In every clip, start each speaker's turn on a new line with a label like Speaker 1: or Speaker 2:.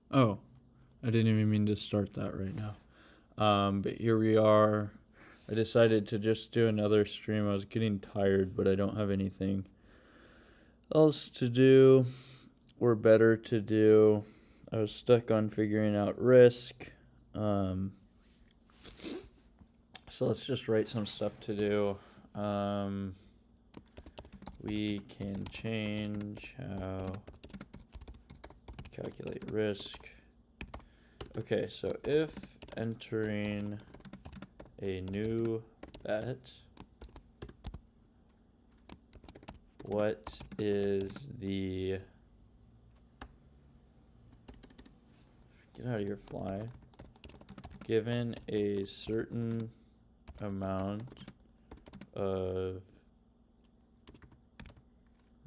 Speaker 1: Oh, I didn't even mean to start that right now. But here we are. I decided to just do another stream. I was getting tired, but I don't have anything else to do or better to do. I was stuck on figuring out risk. So let's just write some stuff to do. We can change how calculate risk. Okay, so if entering a new bet, what is the, get out of here, fly, given a certain amount of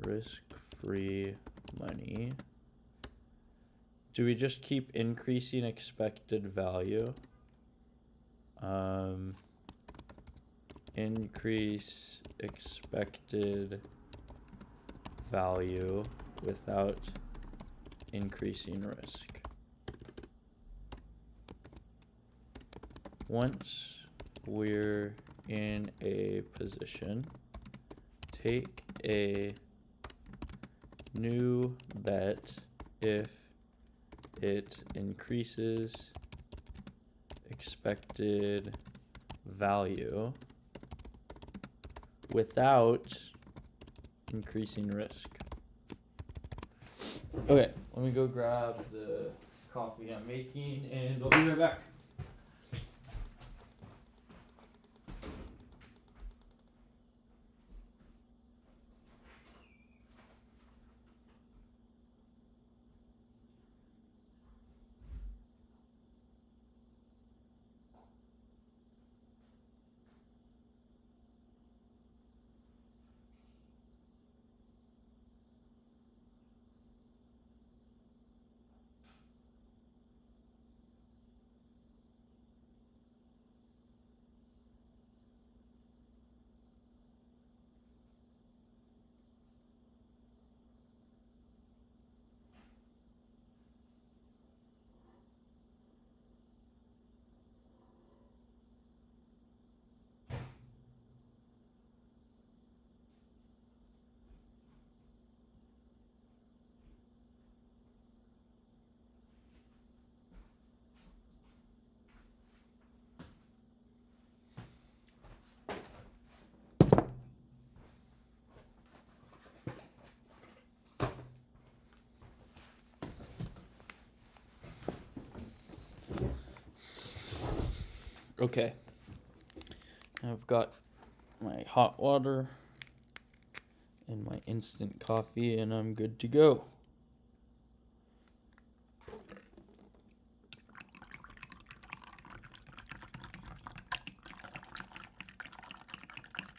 Speaker 1: risk-free money, do we just keep increasing expected value? Increase expected value without increasing risk. Once we're in a position, take a new bet if it increases expected value without increasing risk. Okay, let me go grab the coffee I'm making and I'll be right back. Okay, I've got my hot water and my instant coffee and I'm good to go.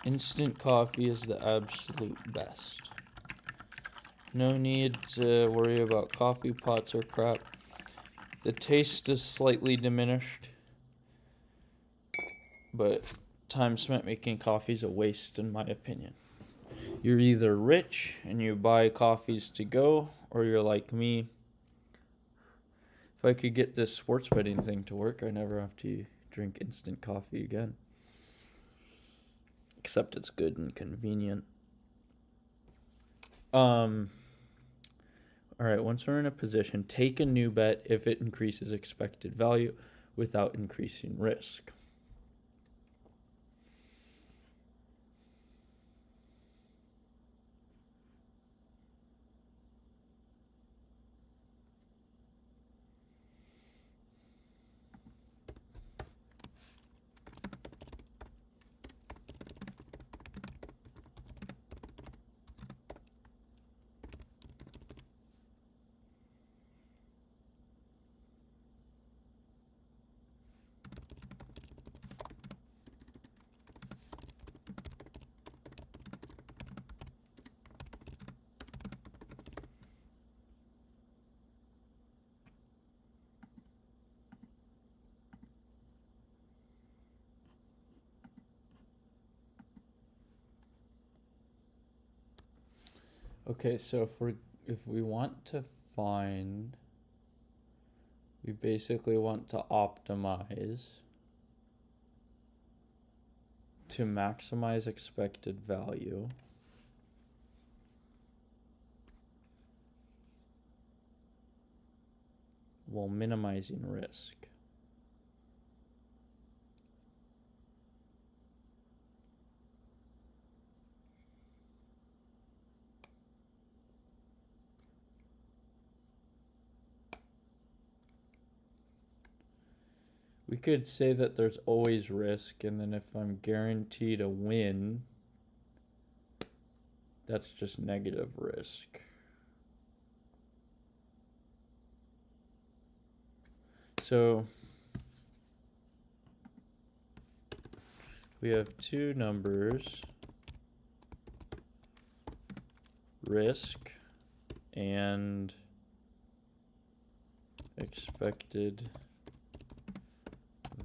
Speaker 1: Instant coffee is the absolute best. No need to worry about coffee pots or crap. The taste is slightly diminished, but time spent making coffee is a waste in my opinion. You're either rich and you buy coffees to go, or you're like me. If I could get this sports betting thing to work, I never have to drink instant coffee again. Except it's good and convenient. Alright, once we're in a position, take a new bet if it increases expected value without increasing risk. Okay, so if we want to find we basically want to optimize to maximize expected value while minimizing risk. We could say that there's always risk, and then if I'm guaranteed a win, that's just negative risk. So we have two numbers, risk and expected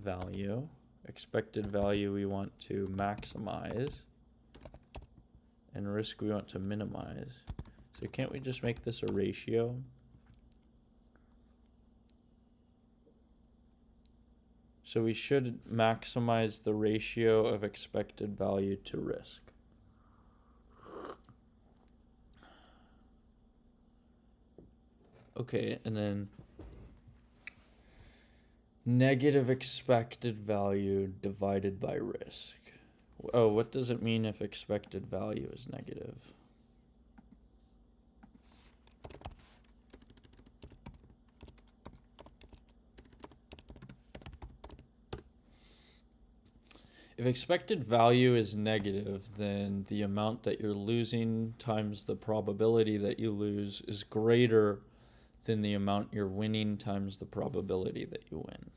Speaker 1: value. Expected value we want to maximize, and risk we want to minimize. So can't we just make this a ratio? So we should maximize the ratio of expected value to risk. Okay, and then negative expected value divided by risk. Oh, what does it mean if expected value is negative? If expected value is negative, then the amount that you're losing times the probability that you lose is greater than the amount you're winning times the probability that you win.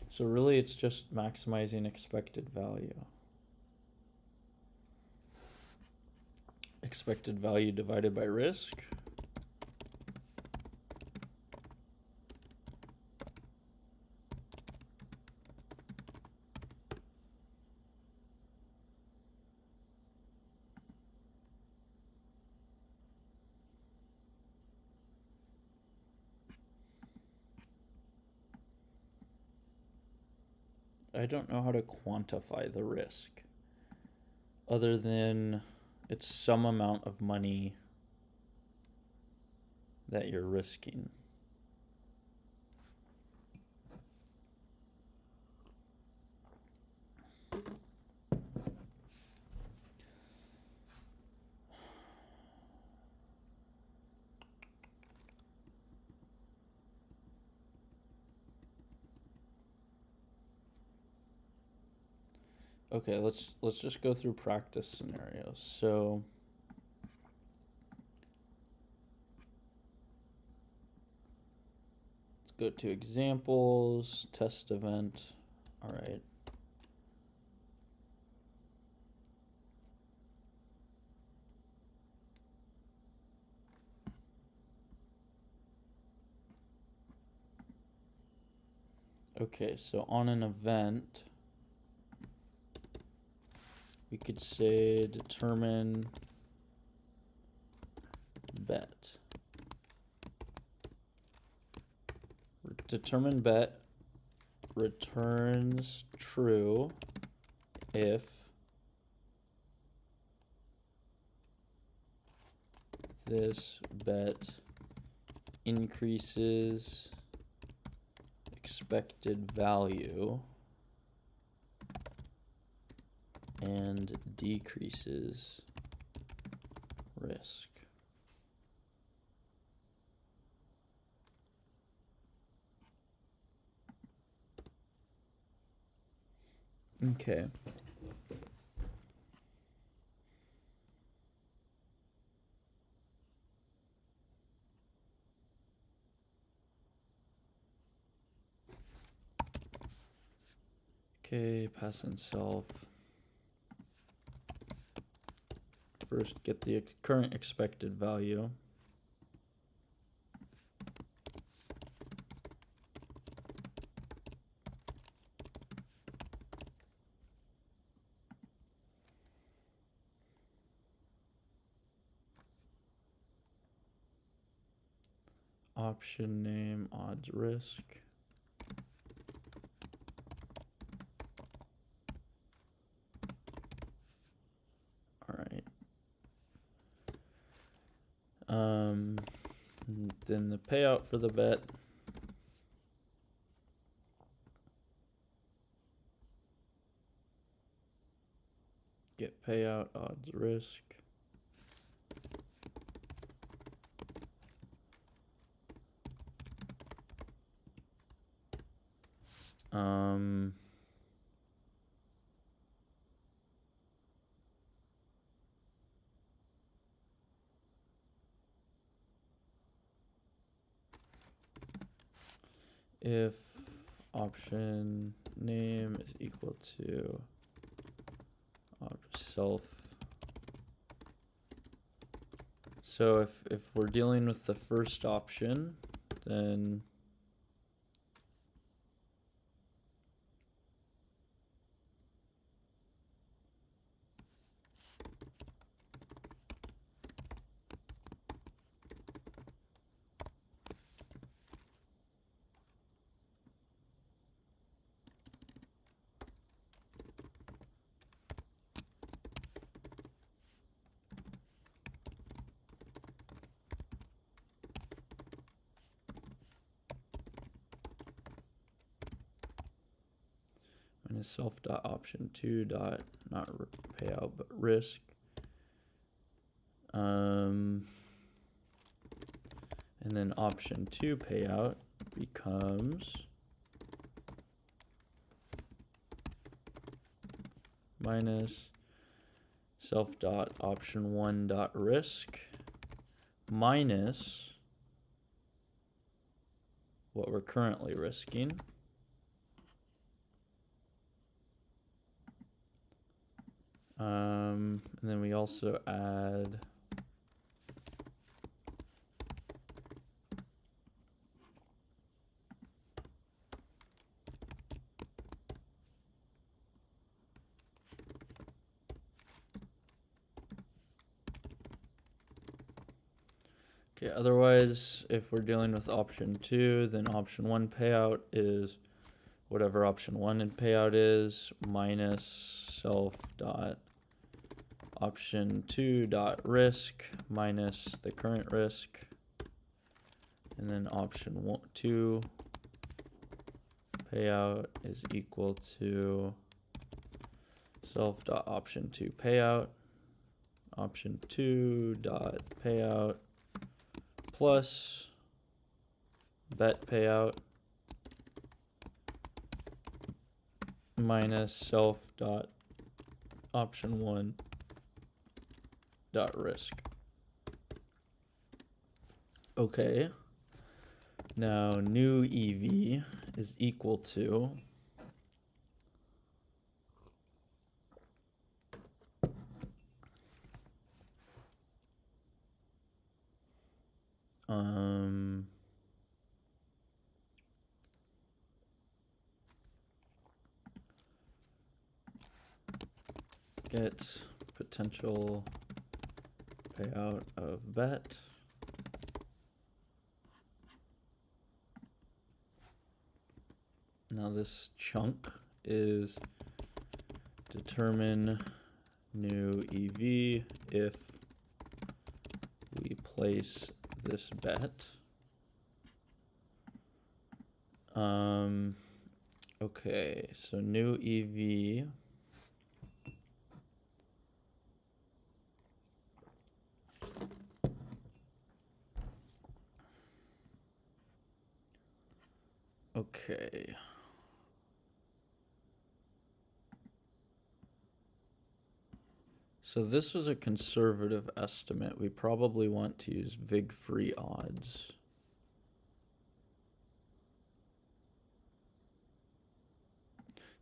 Speaker 1: So really it's just maximizing expected value. Expected value divided by risk. I don't know how to quantify the risk other than it's some amount of money that you're risking. Okay, let's just go through practice scenarios. So let's go to examples, test event. All right. Okay, so on an event, we could say determine bet. Determine bet returns true if this bet increases expected value and decreases risk. Okay. Okay, pass and self. First, get the current expected value. option name, odds, risk. All right. Then the payout for the bet. Get payout, odds, risk. If option name is equal to self. So if we're dealing with the first option, then minus self dot option 2 dot not payout but risk. And then option 2 payout becomes minus self dot option 1 dot risk minus what we're currently risking. And then we also add okay, otherwise, if we're dealing with option 2, then option 1 payout is whatever option 1 in payout is minus self dot option 2 dot risk minus the current risk, and then option 2 payout is equal to self dot option 2 payout option 2 dot payout plus bet payout minus self dot option 1 dot risk. Okay, now new EV is equal to get potential payout of bet now this chunk is determine new EV if we place this bet. Okay, so new EV okay. So this was a conservative estimate. We probably want to use vig-free odds.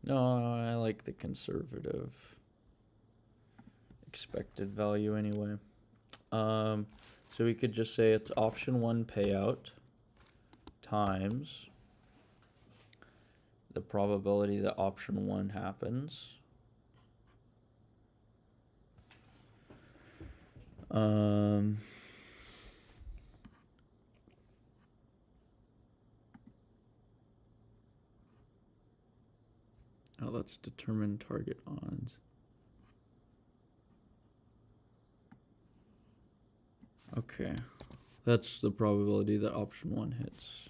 Speaker 1: No, I like the conservative expected value anyway. So we could just say it's option 1 payout times the probability that option 1 happens. let's determine target odds. Okay, that's the probability that option 1 hits.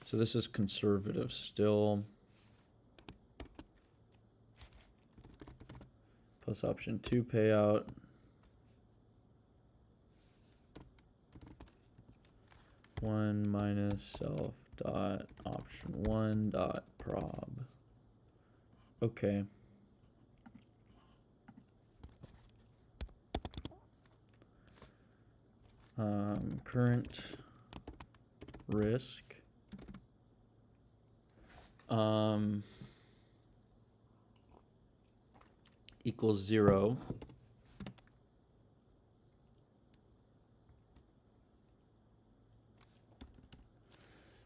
Speaker 1: So this is conservative still. Plus option 2 payout. One minus self dot option 1 dot prob. Okay. Current risk. Equals 0.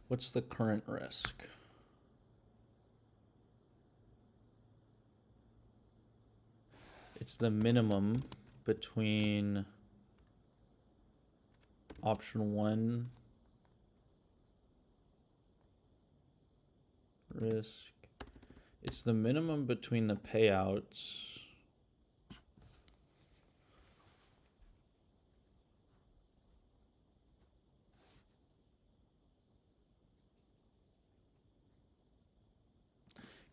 Speaker 1: What's the current risk? It's the minimum between option 1 risk. It's the minimum between the payouts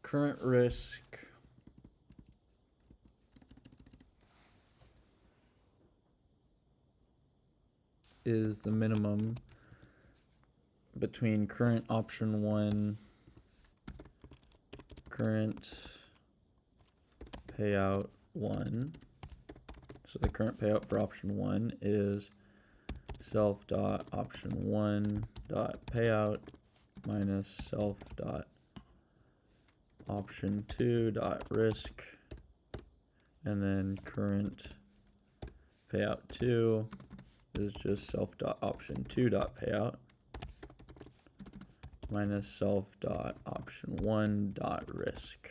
Speaker 1: current risk is the minimum between current option 1 current payout 1. So the current payout for option 1 is self dot option 1 dot payout minus self dot option 2 dot risk, and then current payout 2 is just self dot option 2 dot payout minus self dot option 1 dot risk.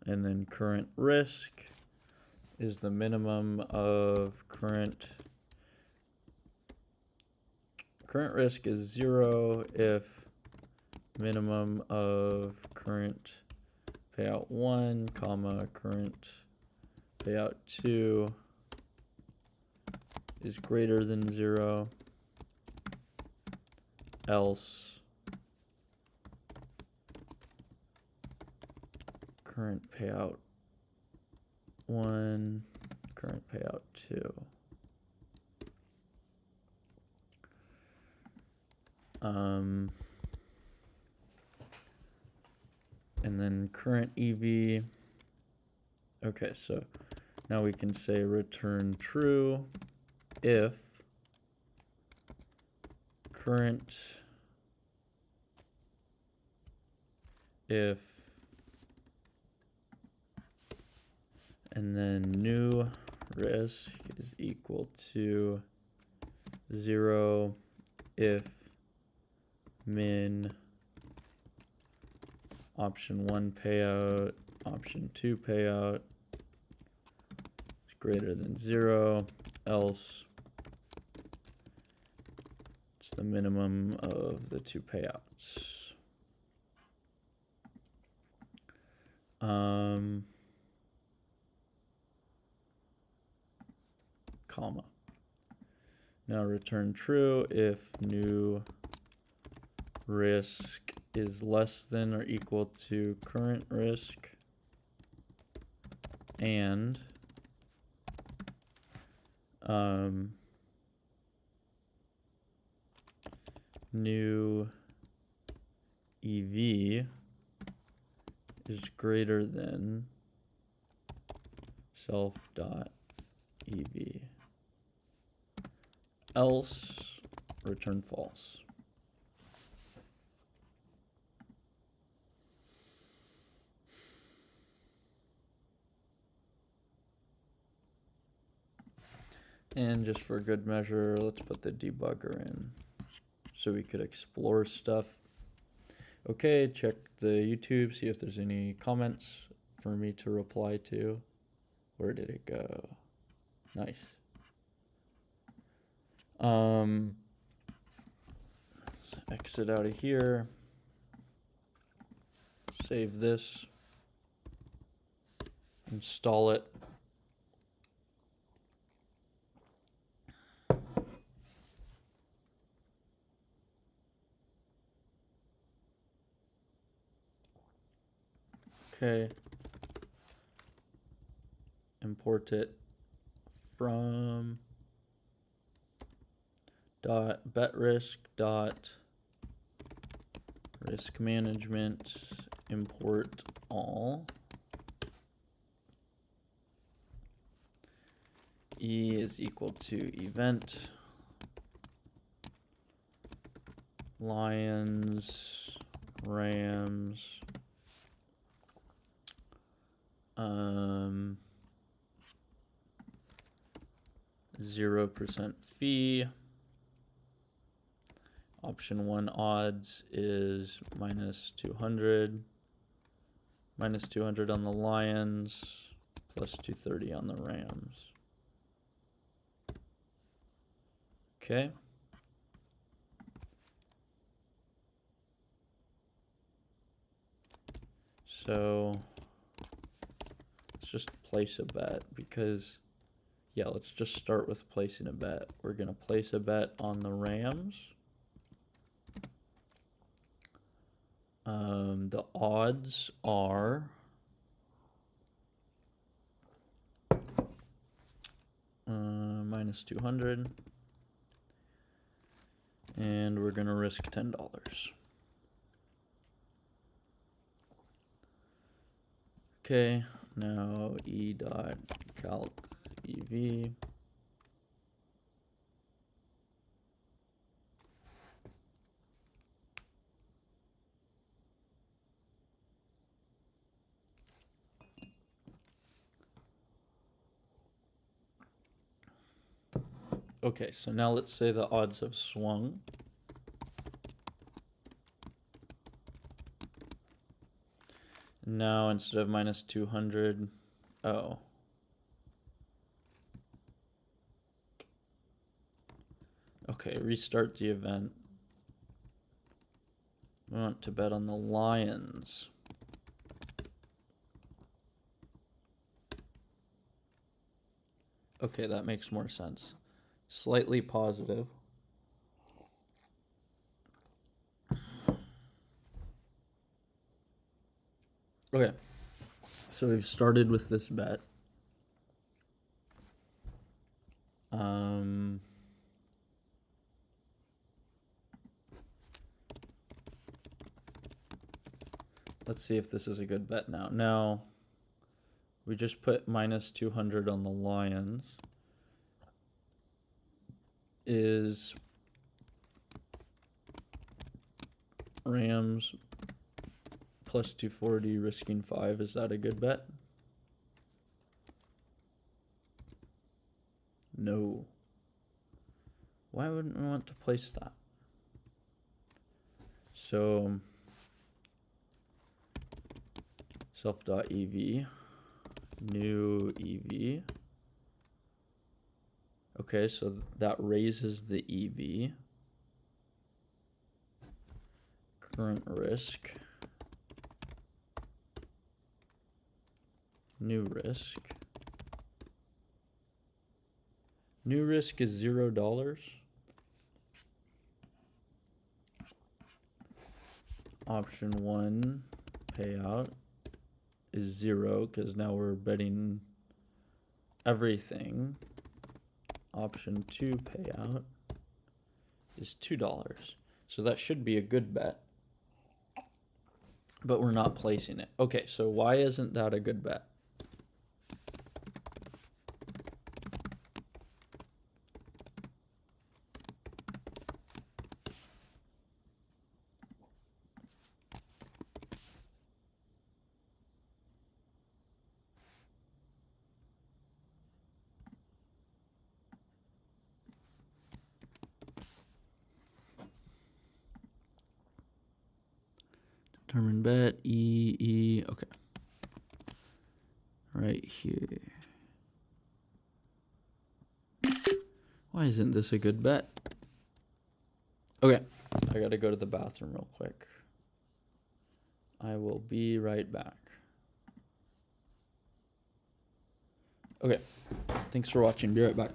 Speaker 1: And then current risk is the minimum of current risk is 0 if minimum of current payout 1 comma current payout 2 is greater than 0, else current payout 1, current payout 2. And then current EV. Okay, so now we can say return true if current, and then new risk is equal to 0 if min option 1 payout, option 2 payout is greater than 0, else it's the minimum of the 2 payouts. Comma. Now return true if new risk is less than or equal to current risk and new EV is greater than self dot EV, else return false. And just for good measure, let's put the debugger in so we could explore stuff. Okay, check the YouTube, see if there's any comments for me to reply to. Where did it go? Nice. Let's exit out of here. Save this. Install it. Okay. Import it from .betrisk .risk management import all. E is equal to event Lions Rams 0% fee. Option 1 odds is minus 200. Minus 200 on the Lions, plus 230 on the Rams. Okay. So let's just place a bet because, yeah, let's just start with placing a bet. We're going to place a bet on the Rams. The odds are minus 200. And we're going to risk $10. Okay, now e.calc EV. Okay, so now let's say the odds have swung. Now instead of minus 200, oh. Okay, restart the event. We want to bet on the Lions. Okay, that makes more sense. Slightly positive. Okay, so we've started with this bet. Let's see if this is a good bet now. Now, we just put minus 200 on the Lions. Is Rams plus 240 risking 5. Is that a good bet? No. Why wouldn't we want to place that? So self.ev, new EV. Okay, so that raises the EV. Current risk. New risk. New risk is $0. Option 1 payout is 0 because now we're betting everything. Option 2 payout is $2. So that should be a good bet. But we're not placing it. Okay, so why isn't that a good bet? Determine bet, okay. Right here. Why isn't this a good bet? Okay, I gotta go to the bathroom real quick. I will be right back. Okay, thanks for watching. Be right back.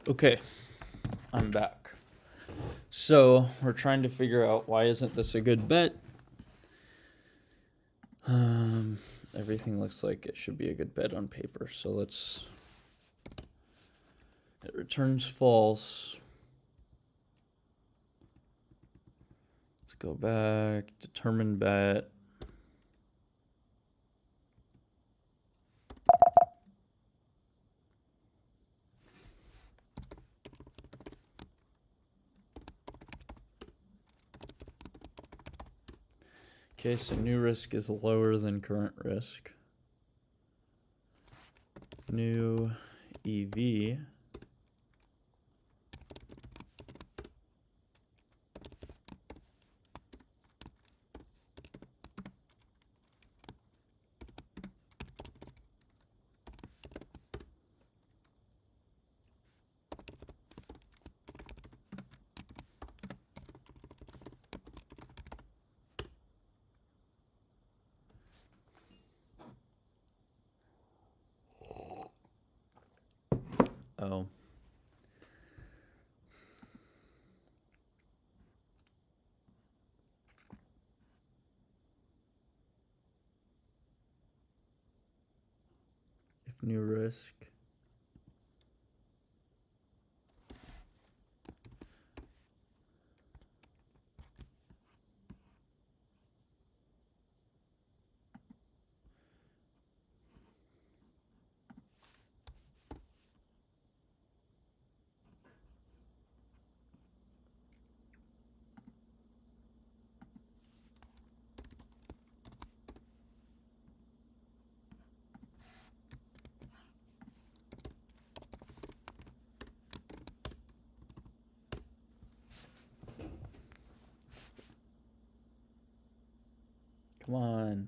Speaker 1: Okay, I'm back. So we're trying to figure out why isn't this a good bet? Everything looks like it should be a good bet on paper. So let's. It returns false. Let's go back. Determine bet. Okay, so new risk is lower than current risk. New EV. Oh. If new risk. Come on.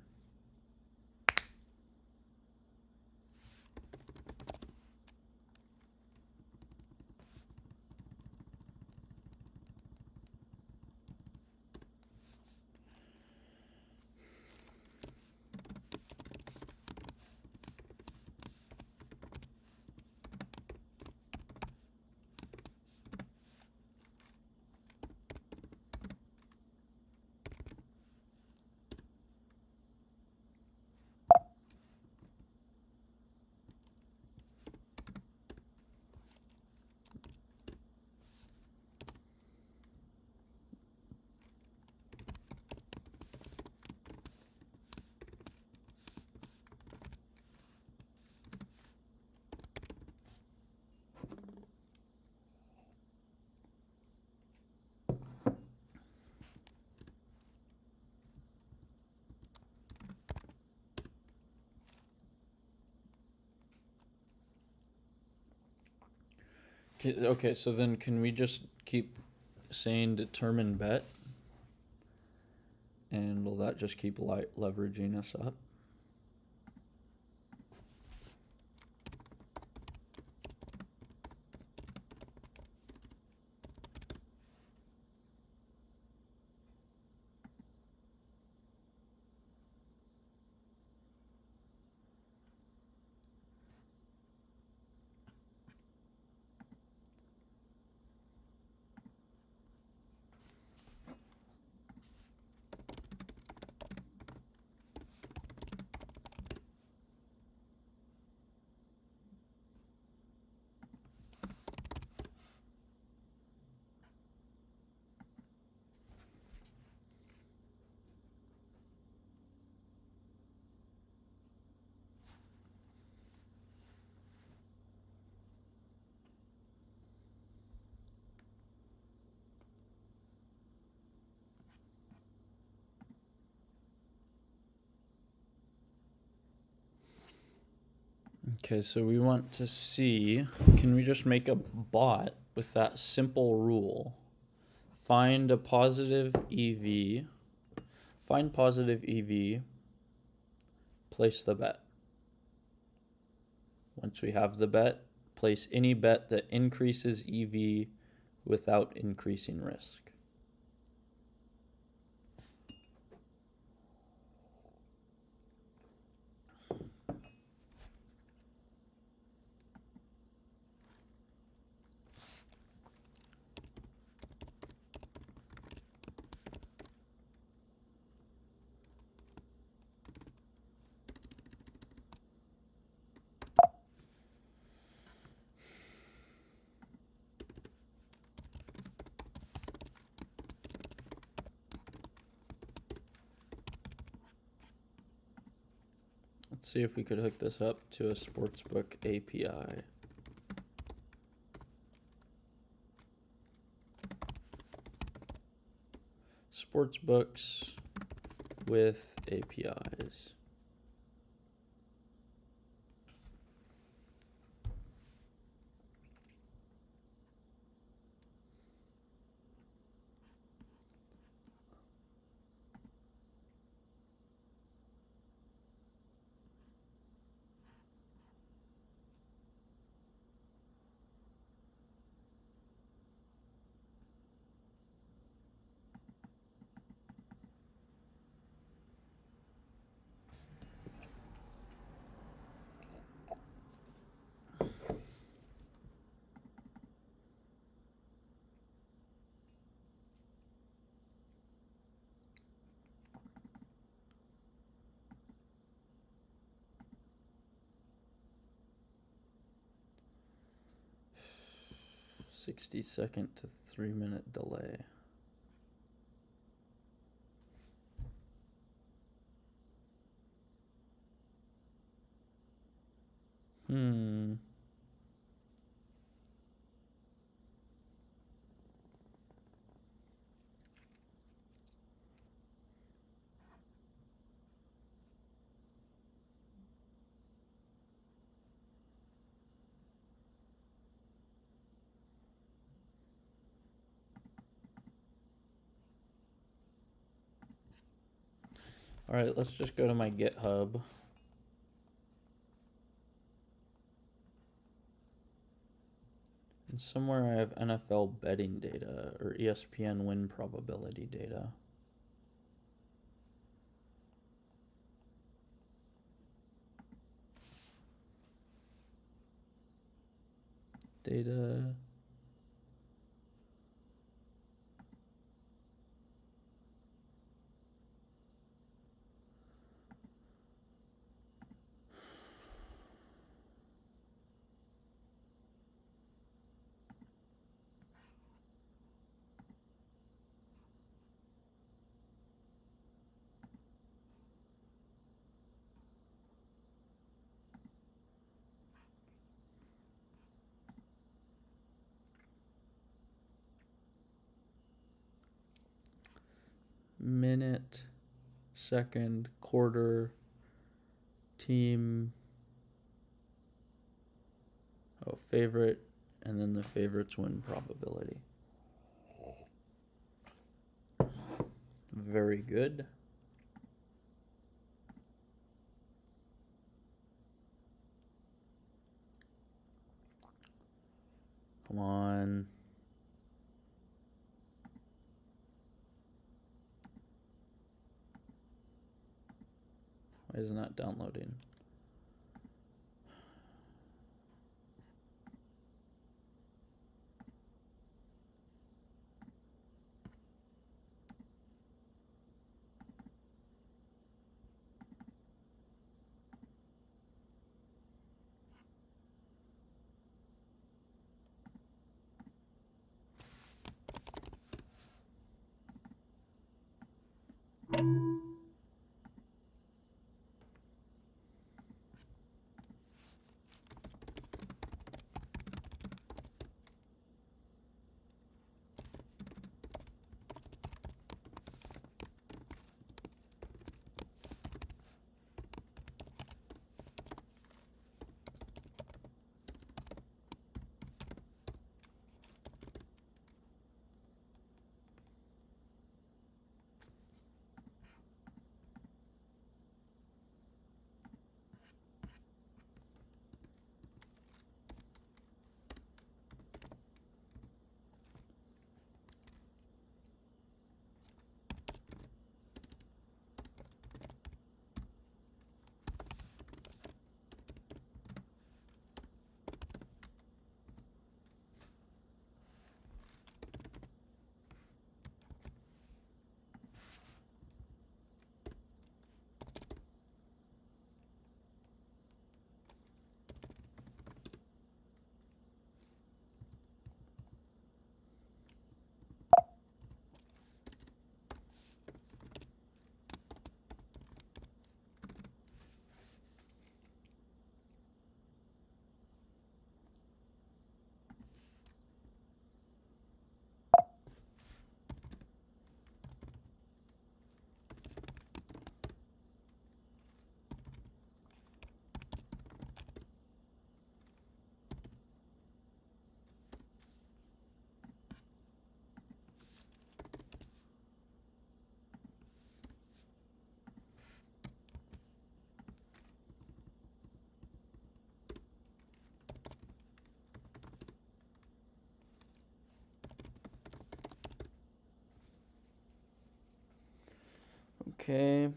Speaker 1: Okay, so then can we just keep saying determine bet? And will that just keep leveraging us up? Okay, so we want to see, can we just make a bot with that simple rule? Find a positive EV, find positive EV, place the bet. Once we have the bet, place any bet that increases EV without increasing risk. Let's see if we could hook this up to a sportsbook API. Sportsbooks with APIs. 60-second to 3-minute delay. All right, let's just go to my GitHub. And somewhere I have NFL betting data or ESPN win probability data. Data. Minute, second, quarter, team, favorite, and then the favorites win probability. Very good. Come on. Why is it not downloading? Okay.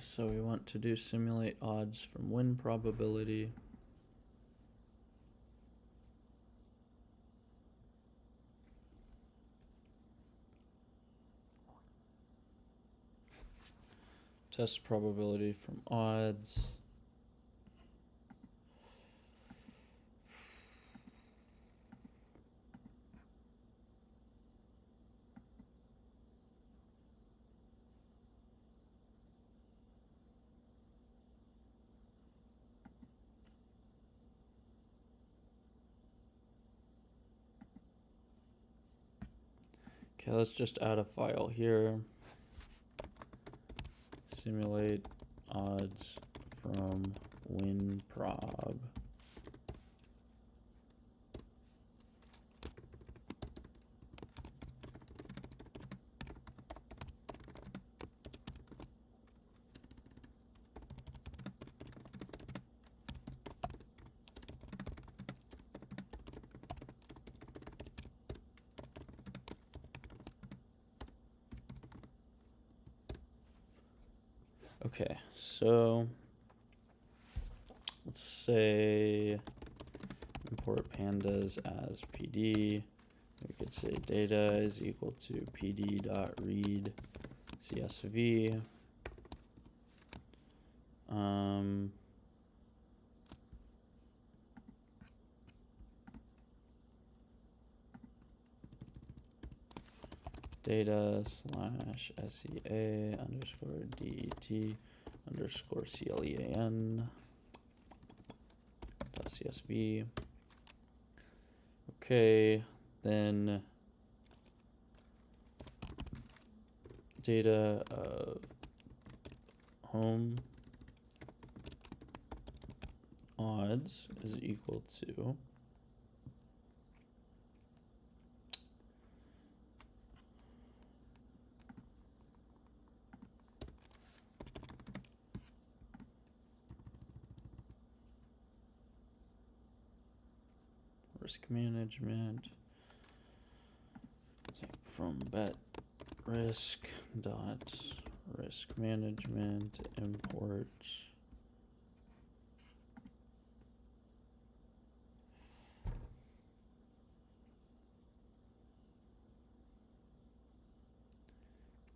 Speaker 1: so we want to do simulate odds from win probability. Test probability from odds. Okay, let's just add a file here. Simulate odds from win prob. Okay, so let's say import pandas as PD. We could say data is equal to pd.read CSV. Data slash SEA underscore DET underscore CLEAN dot CSV. Okay, then data of home odds is equal to risk management from bet risk dot risk management import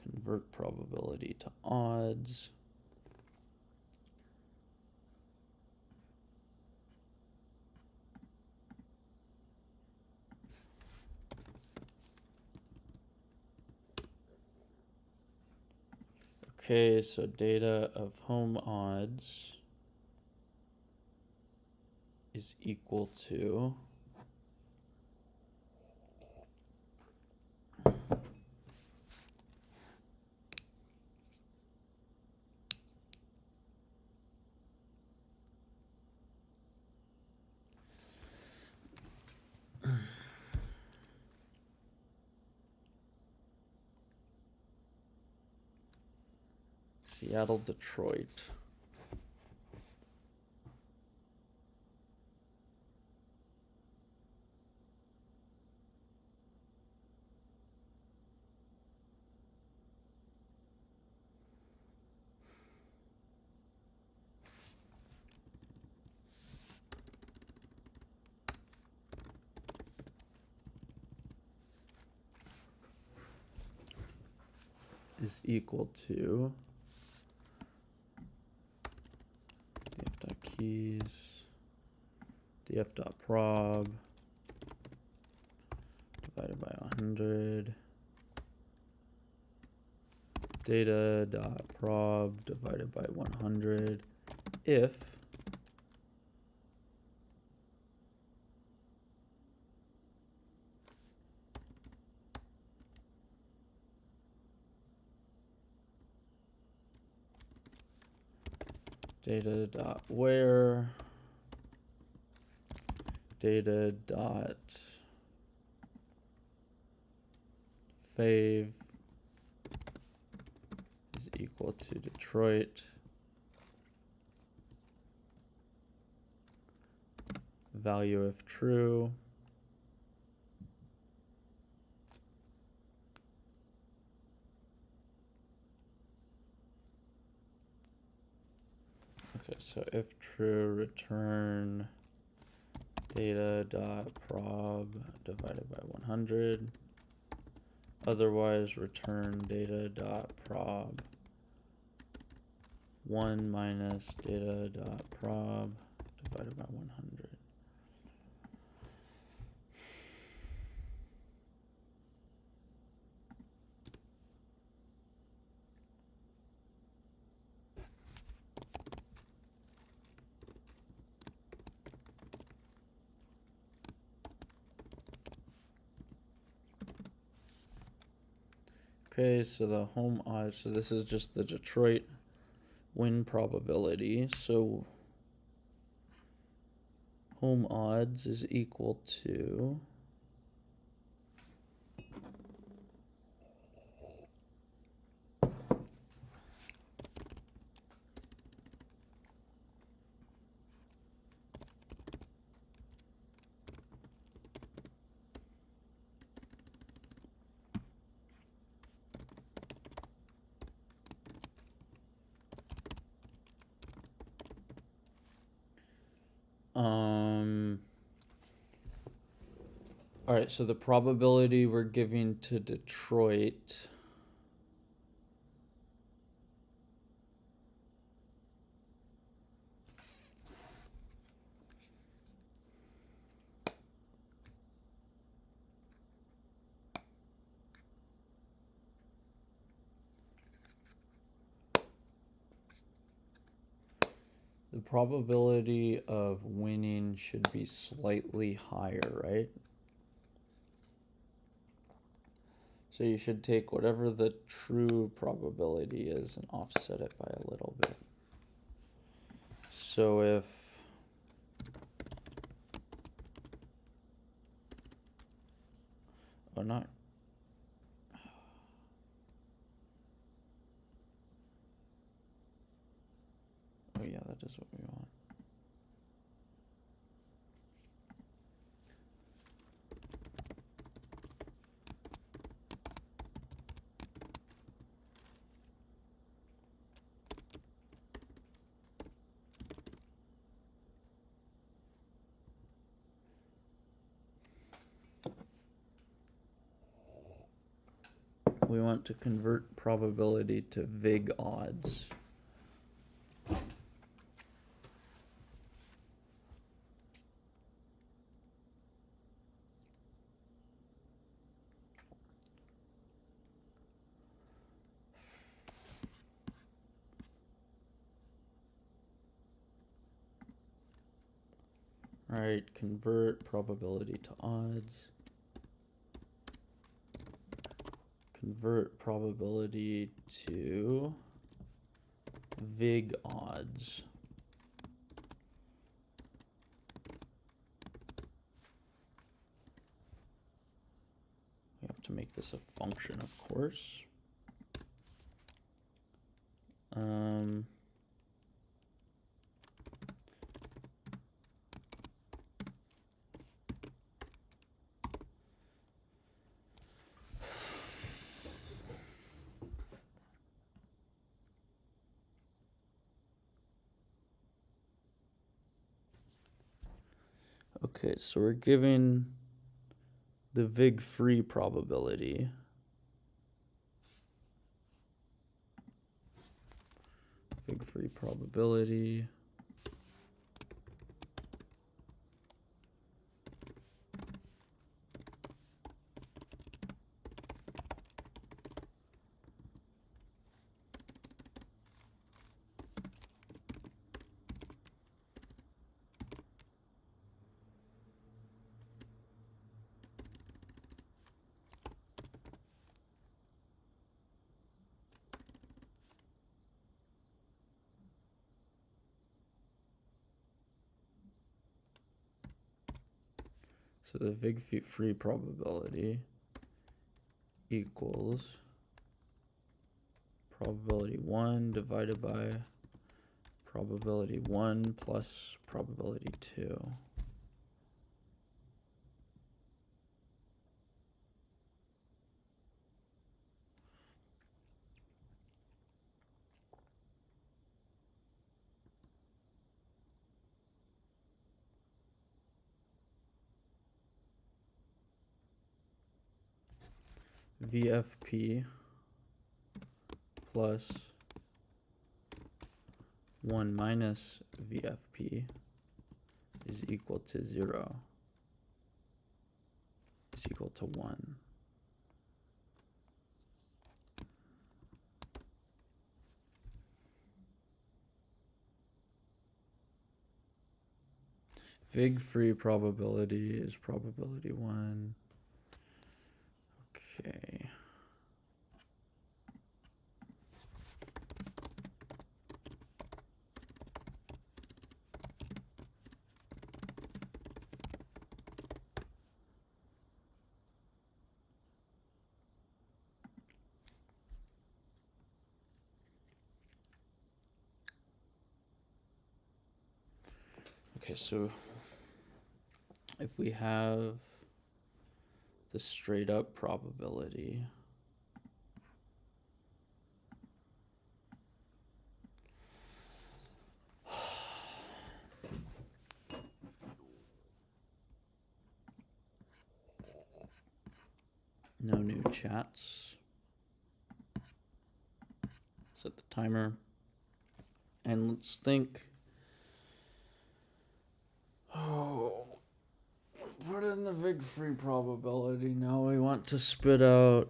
Speaker 1: convert probability to odds. Okay, so data of home odds is equal to Seattle, Detroit. Is equal to df.keys df.prob divided by 100 data.prob divided by 100 if data.where data.fave is equal to Detroit value if true Okay, so if true, return data.prob divided by 100. Otherwise, return data.prob 1 minus data.prob divided by 100. Okay, so the home odds, so this is just the Detroit win probability. So home odds is equal to all right, so the probability we're giving to Detroit the probability of winning should be slightly higher, right? So you should take whatever the true probability is and offset it by a little bit. So if not. Oh yeah, that is what we want. We want to convert probability to vig odds. All right, convert probability to odds. Convert probability to vig odds. We have to make this a function, of course. Okay, so we're giving the vig-free probability. Vig-free probability. So the vig-free probability equals probability 1 divided by probability 1 plus probability 2. VFP plus 1 minus VFP is equal to 0 is equal to 1. Vig free probability is probability 1. Okay. Okay, so if we have the straight up probability, no new chats. Set the timer. And let's think. Oh, put in the vig free probability. Now we want to spit out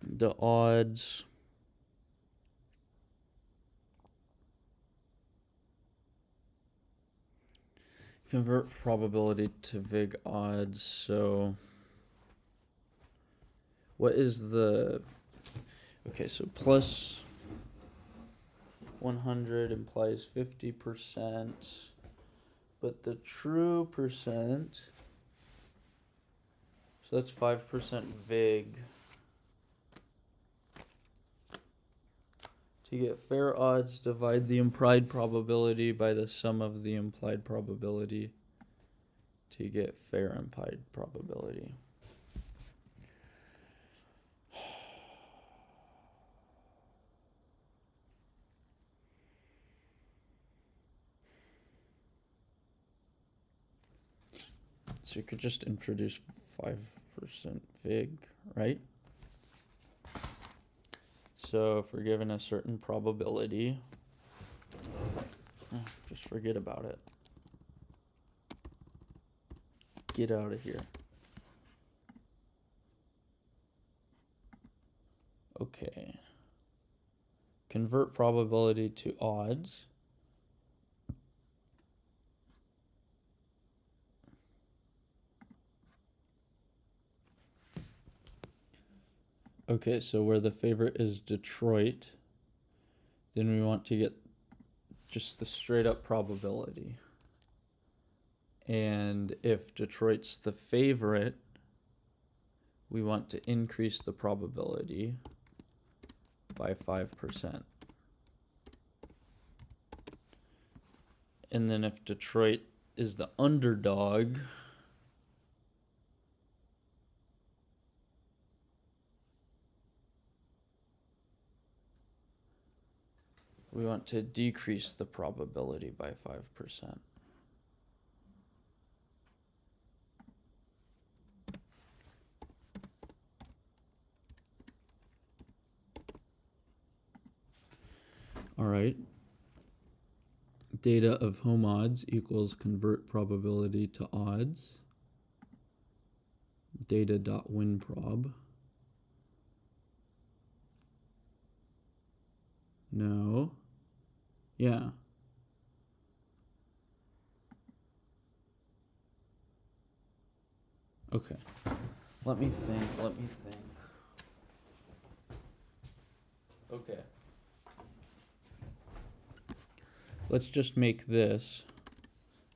Speaker 1: the odds. Convert probability to vig odds. So what is the, okay, so plus 100 implies 50%, but the true percent, so that's 5% vig. To get fair odds, divide the implied probability by the sum of the implied probability to get fair implied probability. So you could just introduce 5% vig, right? So if we're given a certain probability, just forget about it. Get out of here. Okay. Convert probability to odds. Okay, so where the favorite is Detroit, then we want to get just the straight up probability. And if Detroit's the favorite, we want to increase the probability by 5%. And then if Detroit is the underdog, we want to decrease the probability by 5%. All right. Data of home odds equals convert probability to odds. Data.winprob. No. Yeah. Okay. Let me think. Okay. Let's just make this.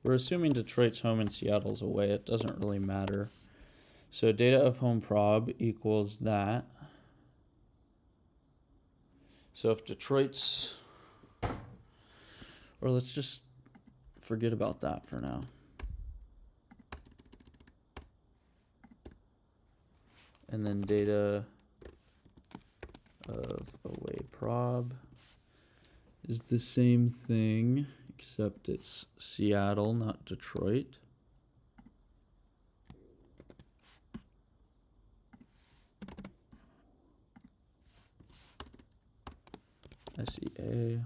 Speaker 1: We're assuming Detroit's home and Seattle's away. It doesn't really matter. So data of home prob equals that. So if Detroit's, or let's just forget about that for now. And then data of away prob is the same thing, except it's Seattle, not Detroit. SEA.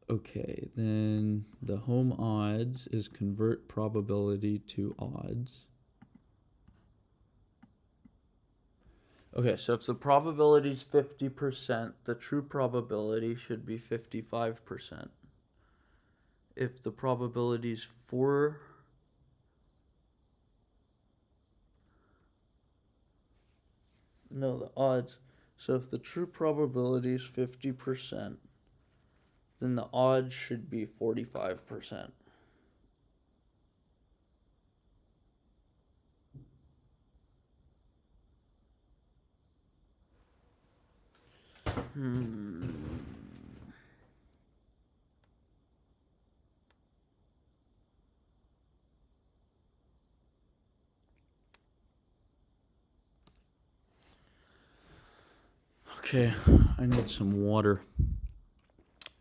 Speaker 1: Okay, then the home odds is convert probability to odds. Okay, so if the probability is 50%, the true probability should be 55%. If the probability is 4... No, the odds. So if the true probability is 50%, then the odds should be 45%. Okay, I need some water.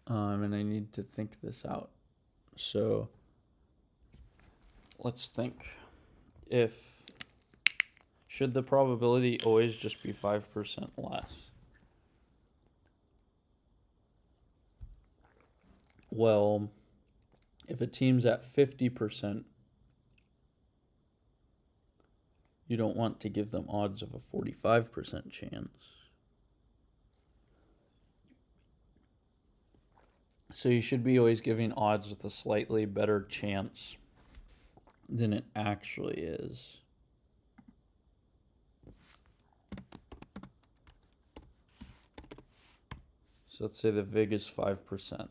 Speaker 1: And I need to think this out. So let's think. Should the probability always just be 5% less? Well, if a team's at 50%, you don't want to give them odds of a 45% chance. So you should be always giving odds with a slightly better chance than it actually is. So let's say the VIG is 5%.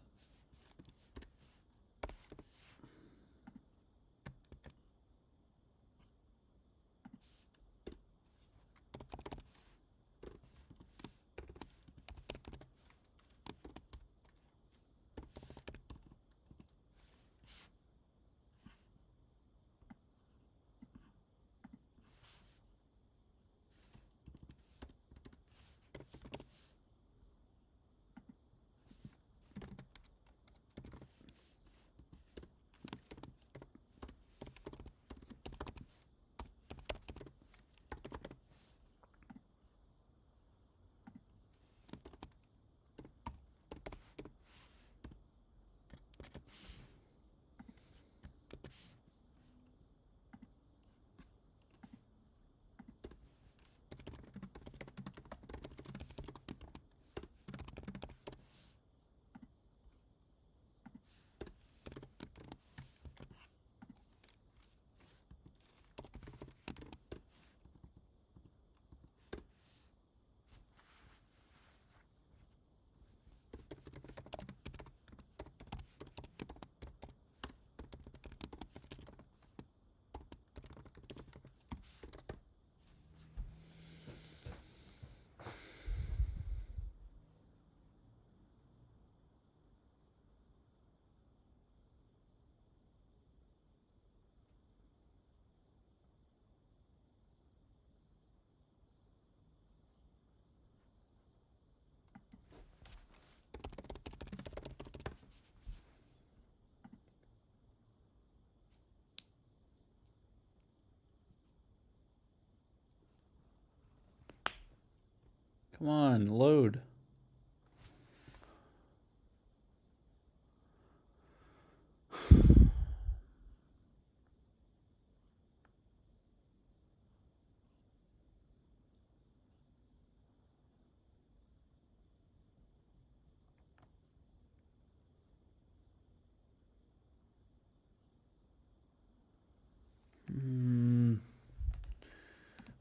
Speaker 1: Come on, load.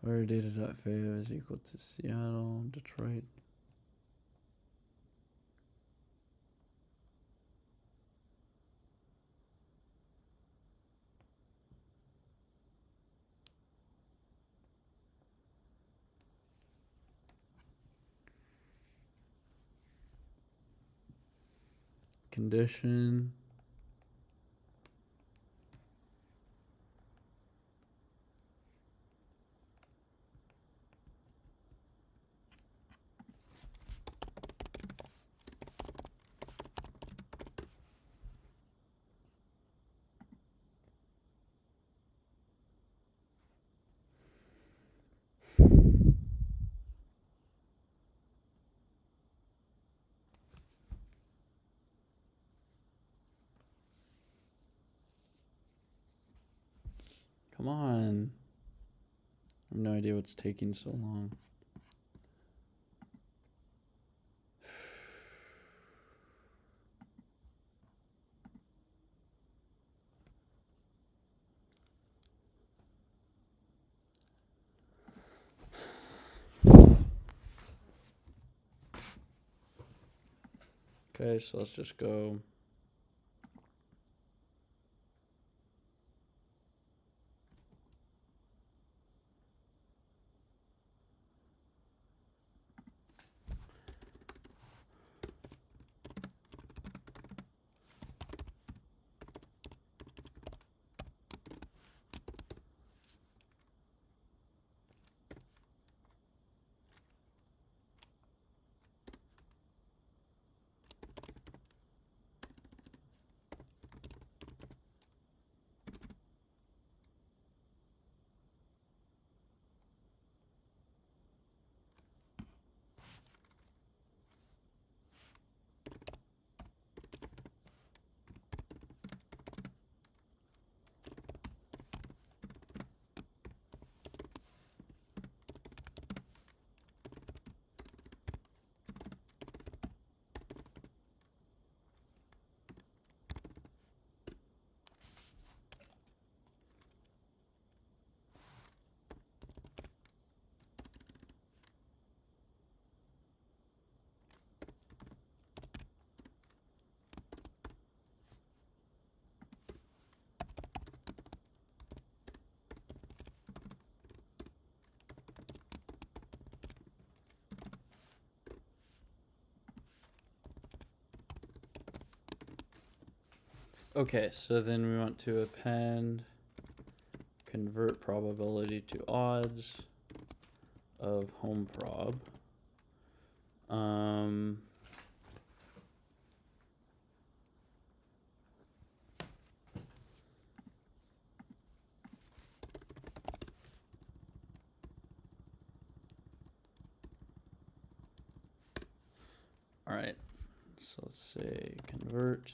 Speaker 1: Where data.fav is equal to Seattle, Detroit. Condition. Come on. I have no idea what's taking so long. Okay, so let's just go. Okay, so then we want to append convert probability to odds of home prob. All right, so let's say convert.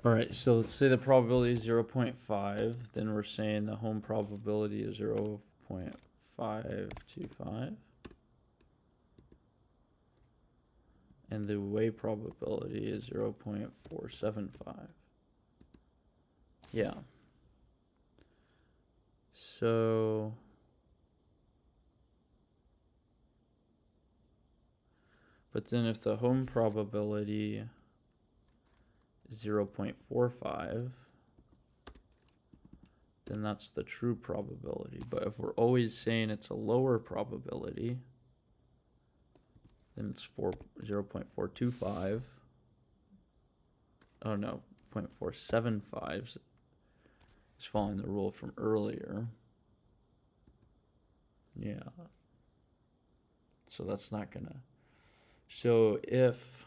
Speaker 1: All right, so let's say the probability is 0.5, then we're saying the home probability is 0.525. And the away probability is 0.475. Yeah. So but then if the home probability is 0.45, then that's the true probability. But if we're always saying it's a lower probability, then it's 0.425. Oh no, 0.475 is following the rule from earlier. Yeah. So that's not gonna. So if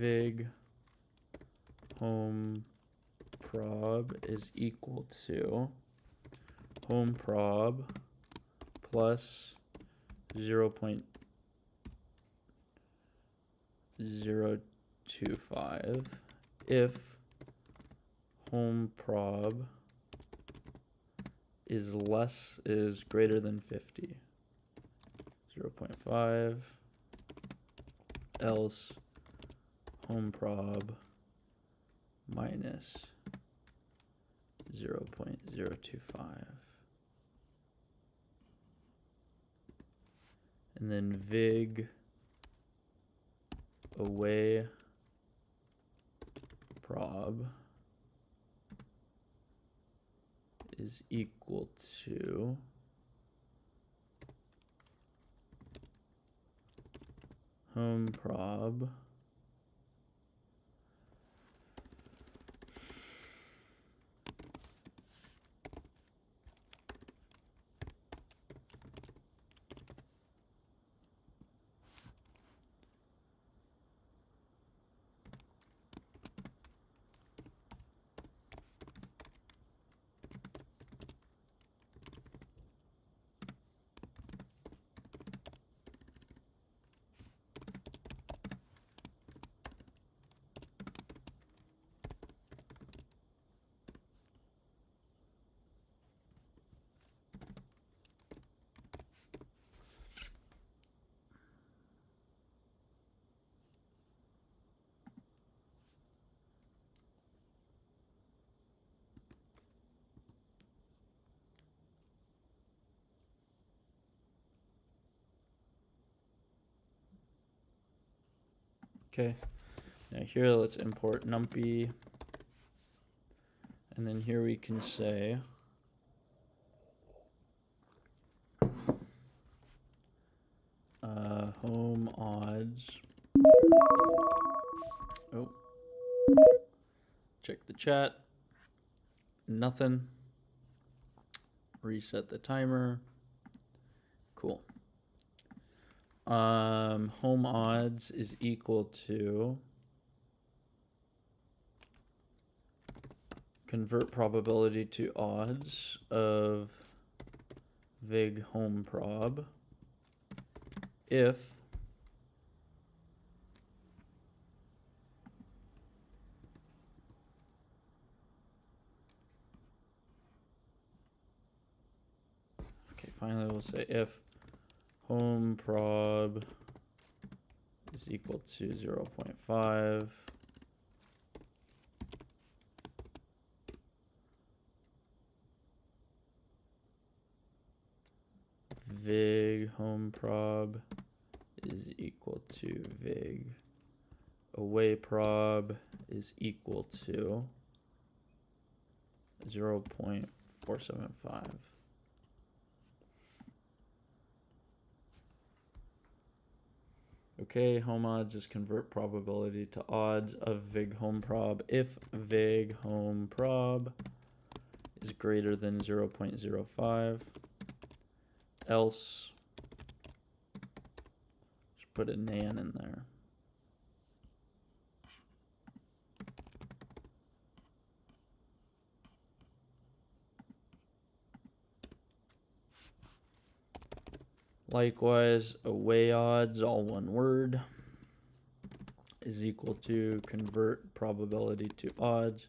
Speaker 1: vig home prob is equal to home prob plus 0.025 if home prob is greater than 50. 0.5 else home prob minus 0.025. And then vig away prob is equal to home prob Okay. Now here, let's import numpy. And then here we can say home odds. Oh, check the chat. Nothing. Reset the timer. Cool. Home odds is equal to convert probability to odds of vig home prob if finally we'll say if home prob is equal to 0.5 vig home prob is equal to vig away prob is equal to 0.475. Okay, home odds is convert probability to odds of vig home prob if vig home prob is greater than 0.05, else just put a nan in there. Likewise, away odds, all one word, is equal to convert probability to odds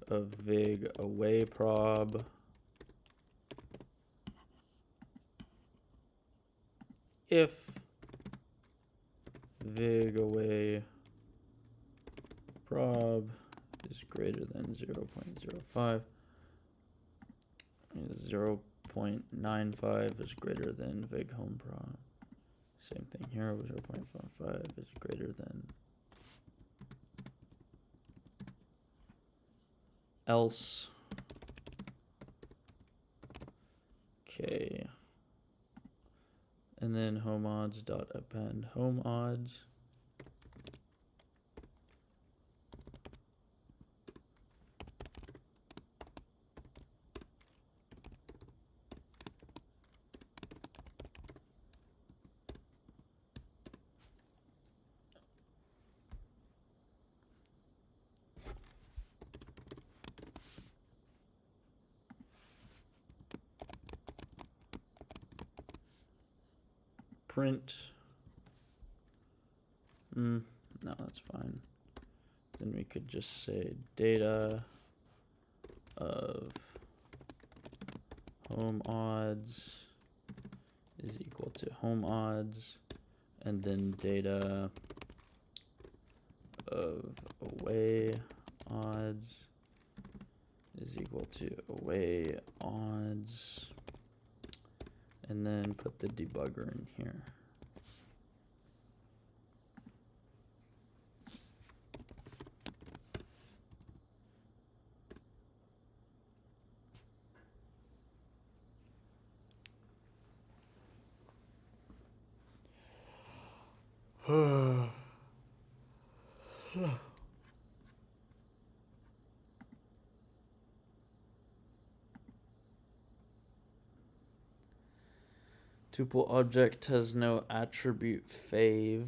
Speaker 1: of vig away prob if vig away prob is greater than 0.05, 0.95 is greater than vig home prob. Same thing here, 0.55 is greater than else. Okay. And then home odds dot append home odds. Print. No, that's fine. Then we could just say data of home odds is equal to home odds, and then data of away odds is equal to away odds, and then put the debugger in here. Tuple object has no attribute fave.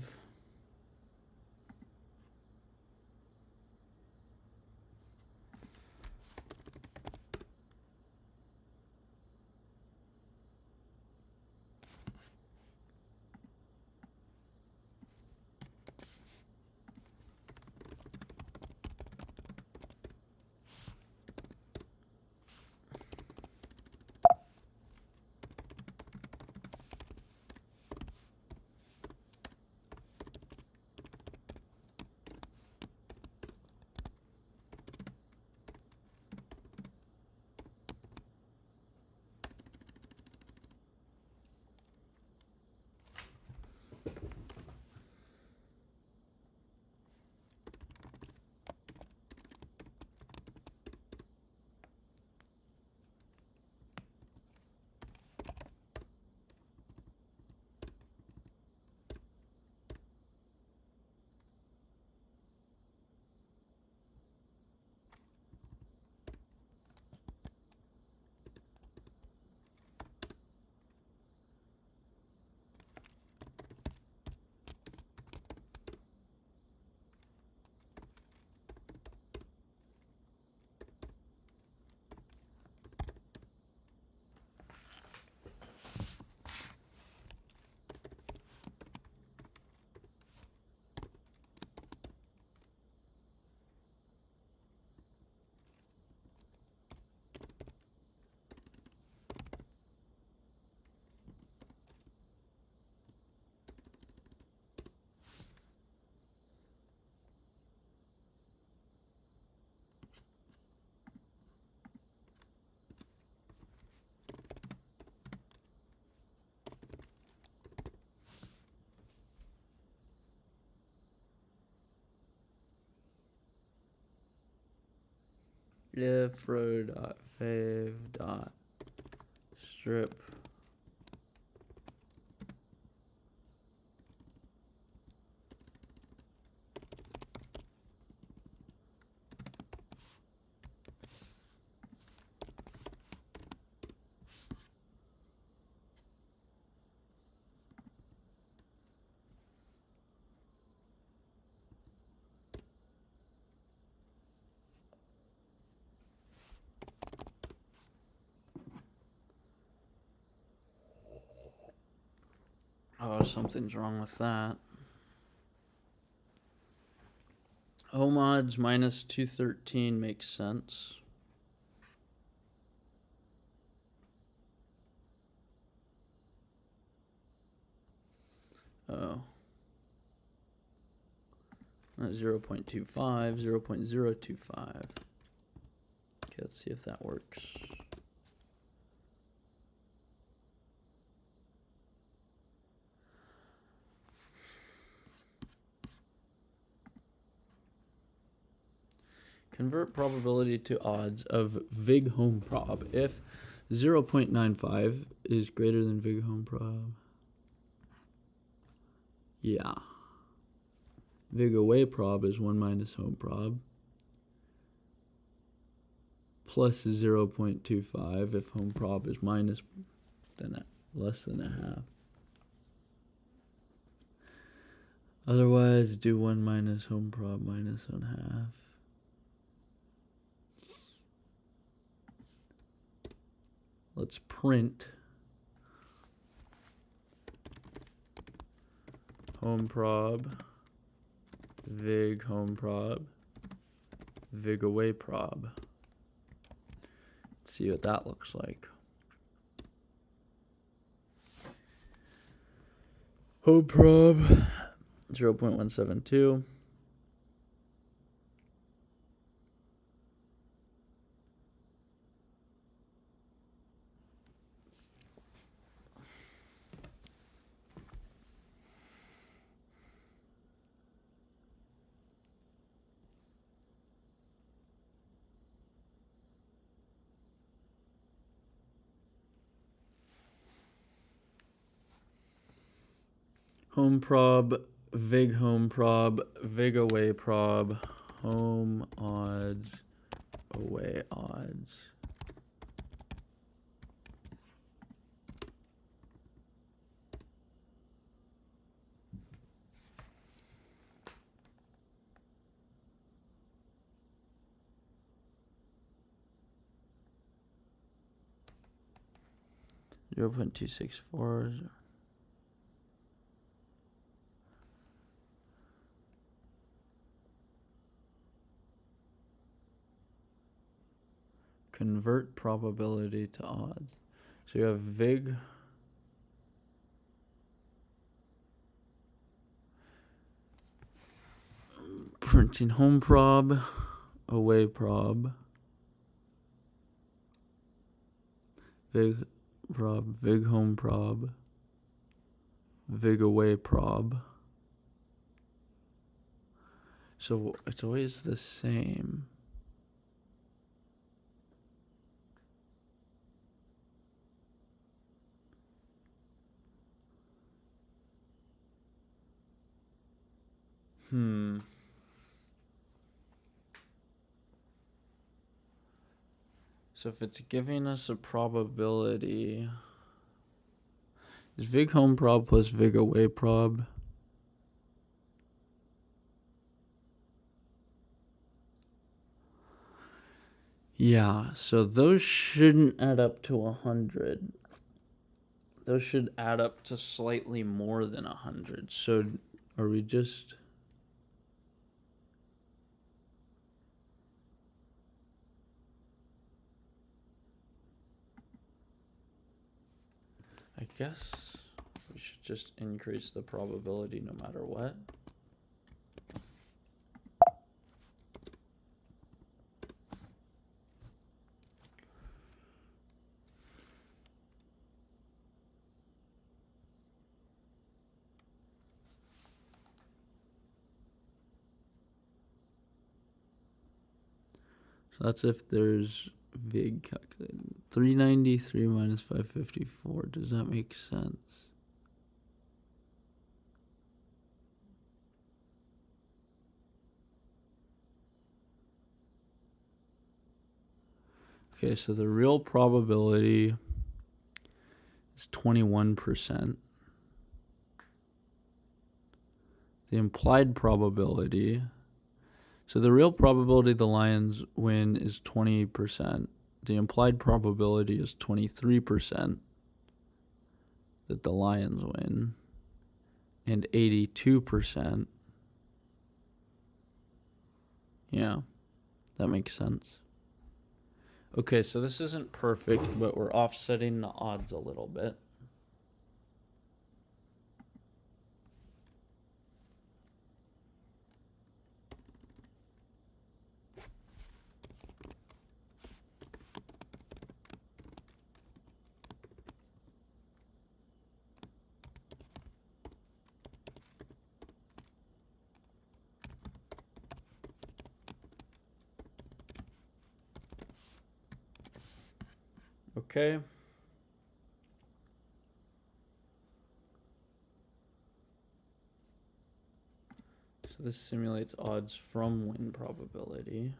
Speaker 1: if row dot fave dot strip Oh, something's wrong with that. Home odds minus 213 makes sense. Oh. Not 0.25, 0.025. Okay, let's see if that works. Convert probability to odds of VIG home prob if 0.95 is greater than VIG home prob. Yeah. VIG away prob is 1 minus home prob plus 0.25 if home prob is minus than less than a half. Otherwise, do 1 minus home prob minus 1/2. Let's print home prob, VIG home prob, VIG away prob. See what that looks like. Home prob 0.172. Home prob, VIG home prob, VIG away prob, home odds, away odds. $0.264. Convert probability to odds. So you have VIG printing home prob, away prob, VIG prob, VIG home prob, VIG away prob. So it's always the same. So if it's giving us a probability, is VIG home prob plus VIG away prob? Yeah, so those shouldn't add up to 100. Those should add up to slightly more than 100. So are we just... I guess we should just increase the probability no matter what. So that's if there's VIG calculated. 393 minus 554. Does that make sense? Okay, so the real probability is 21%. The implied probability, so the real probability the Lions win is 20%. The implied probability is 23% that the Lions win, and 82%. Yeah, that makes sense. Okay, so this isn't perfect, but we're offsetting the odds a little bit. Okay. So this simulates odds from win probability.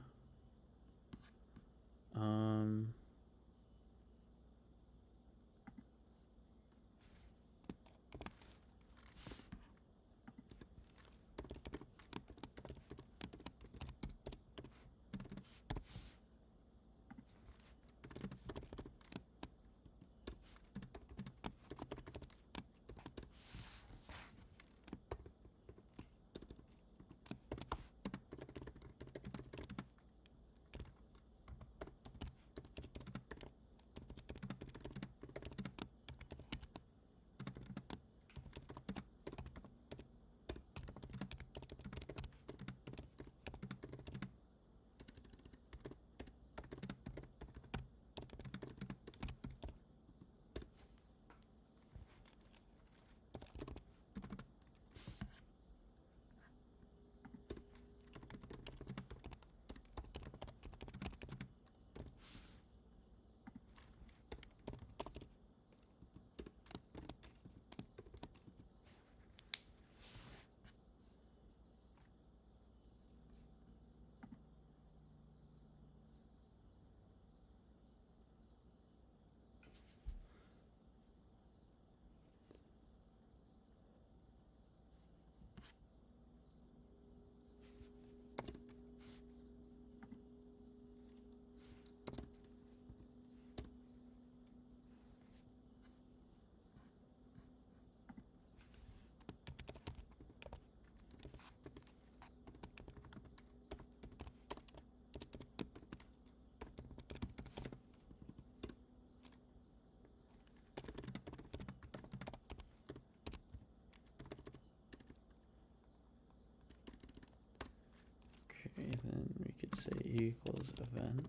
Speaker 1: Okay, then we could say equals event.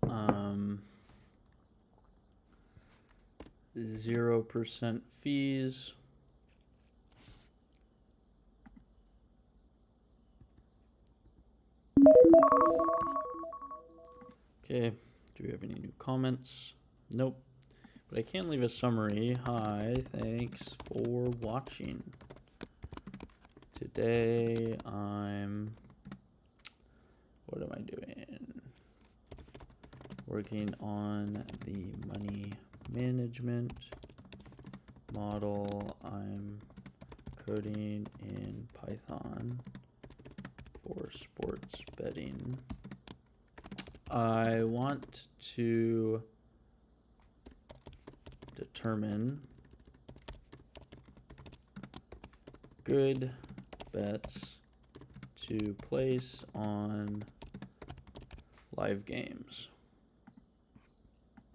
Speaker 1: Um, 0% fees. Okay, do we have any new comments? Nope. But I can leave a summary. Hi, thanks for watching. Today what am I doing? Working on the money management model. I'm coding in Python for sports betting. I want to determine good bets to place on live games.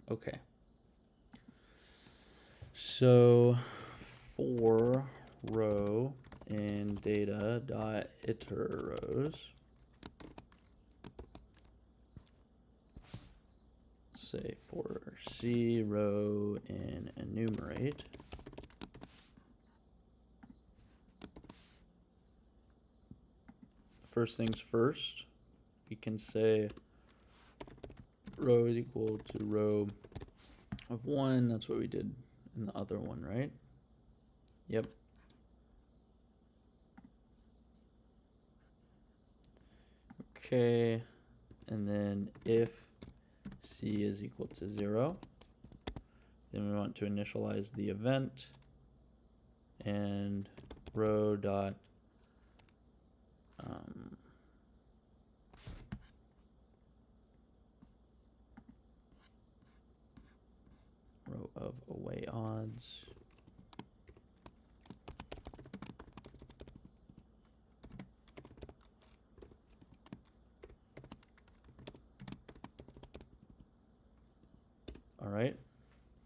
Speaker 1: Okay. So for row in data dot iter rows. Say for C row in enumerate. First things first, we can say row is equal to row of 1. That's what we did in the other one, right? Yep. Okay, and then if C is equal to 0, then we want to initialize the event and row dot row of away odds. All right,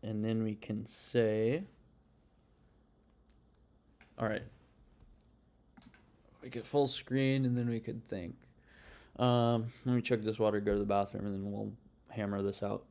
Speaker 1: and then we can say, all right, we get full screen, and then we could think. Let me chug this water, go to the bathroom, and then we'll hammer this out.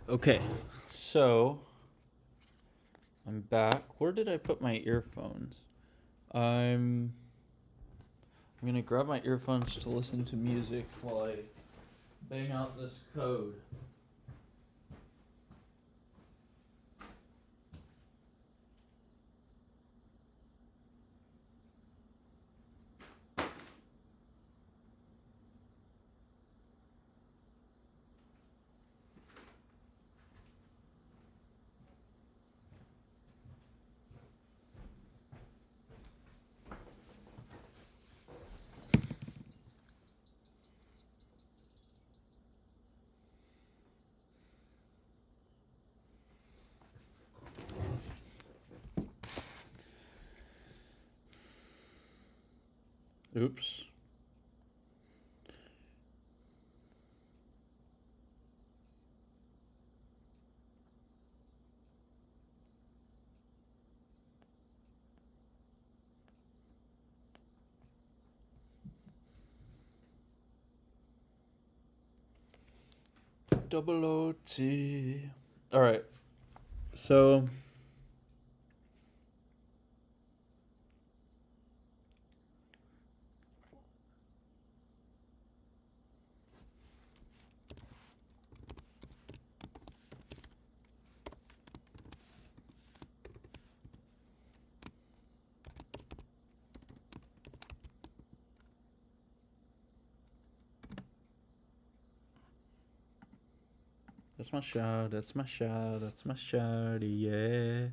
Speaker 1: Okay, so I'm back. Where did I put my earphones? I'm gonna grab my earphones to listen to music while I bang out this code. Oops. Double OT. All right. So That's my shot. That's my shot. That's my shot. Yeah.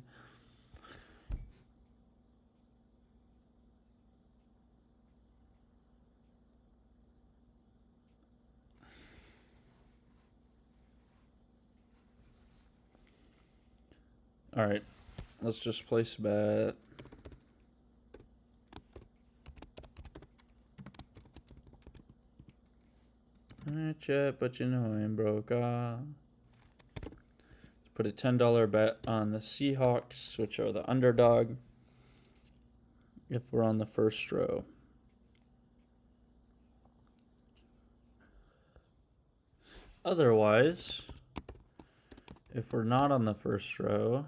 Speaker 1: All right. Let's just place a bet. Not yet, but you know I'm broke. Let's put a $10 bet on the Seahawks, which are the underdog, if we're on the first row. Otherwise, if we're not on the first row,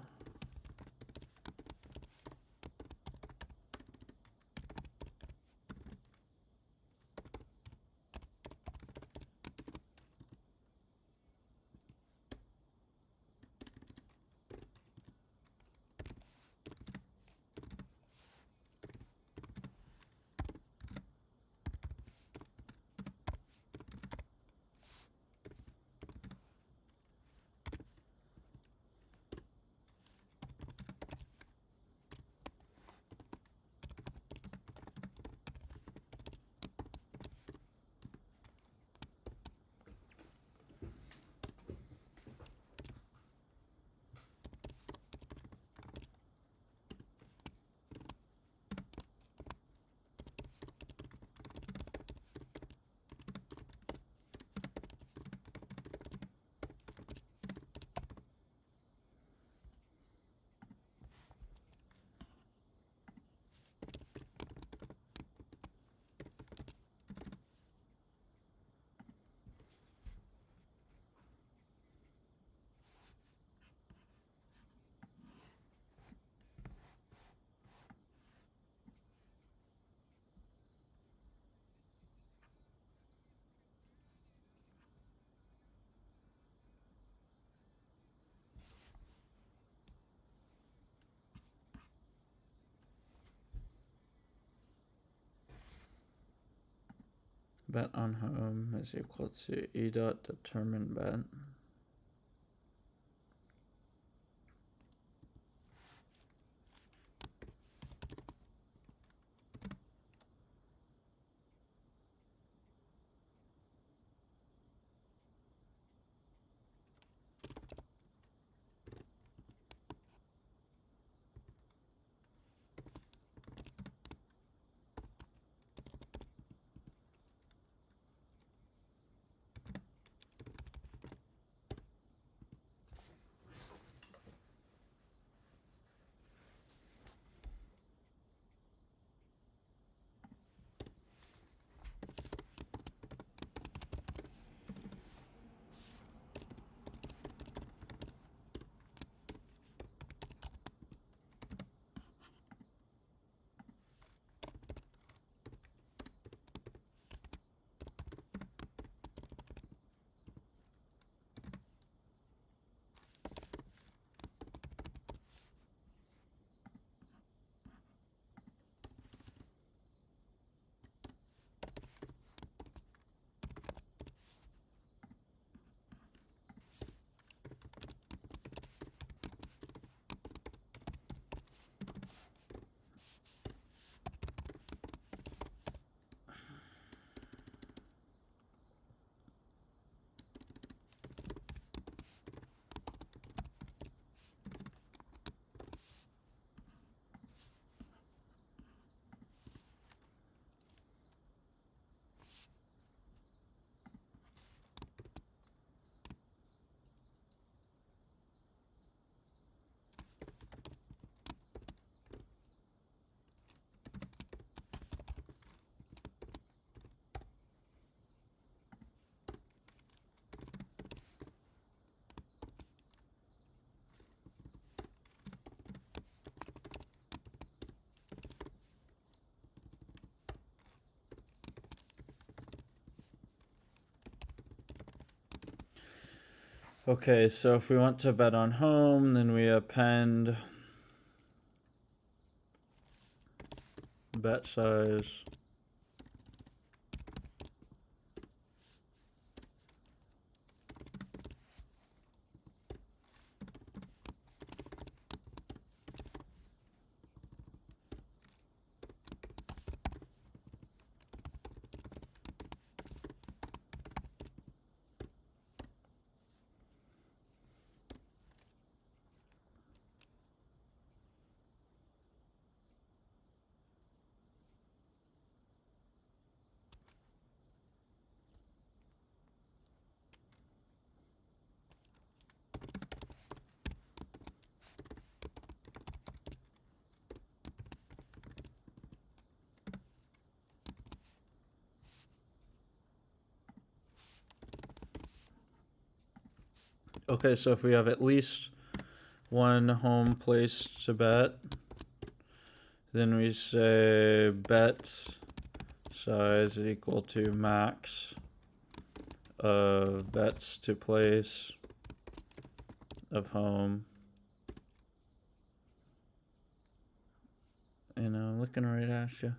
Speaker 1: bet on home is equal to E dot determine bet. Okay, so if we want to bet on home, then we append bet size Okay, so if we have at least one home place to bet, then we say bet size equal to max of bets to place of home. And I'm looking right at you.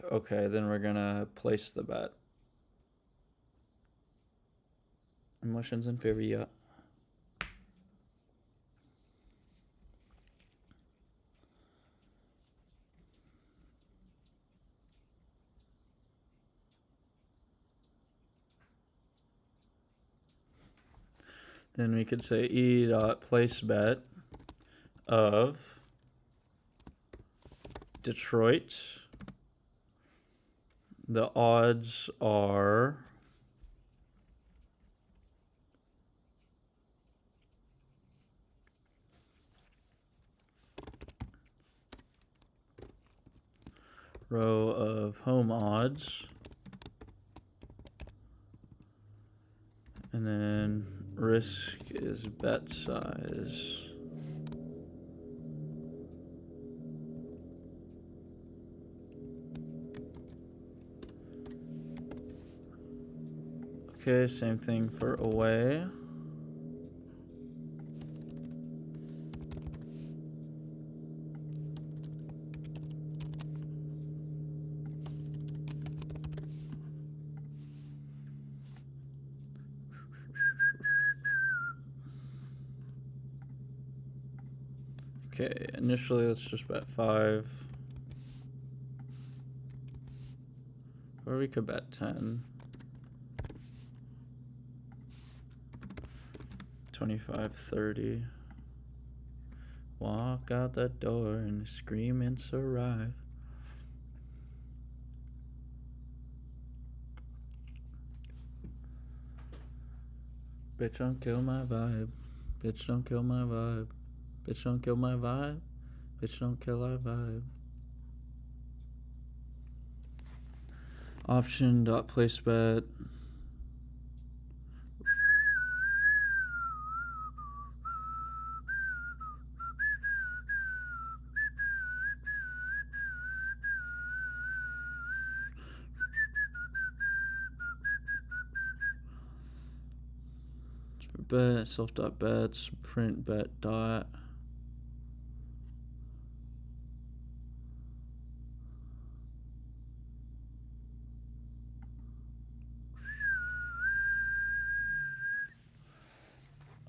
Speaker 1: Okay, then we're gonna place the bet. Emotions in favor, yeah. Then we could say E dot place bet of Detroit. The odds are row of home odds, and then risk is bet size. Okay, same thing for away. Okay, initially let's just bet 5. Or we could bet 10. 25, 30. Walk out the door and scream and arrive. Bitch, don't kill my vibe. Bitch, don't kill my vibe. Bitch, don't kill my vibe. Bitch, don't kill our vibe. Option dot place bet. Bet self dot bets print bet dot.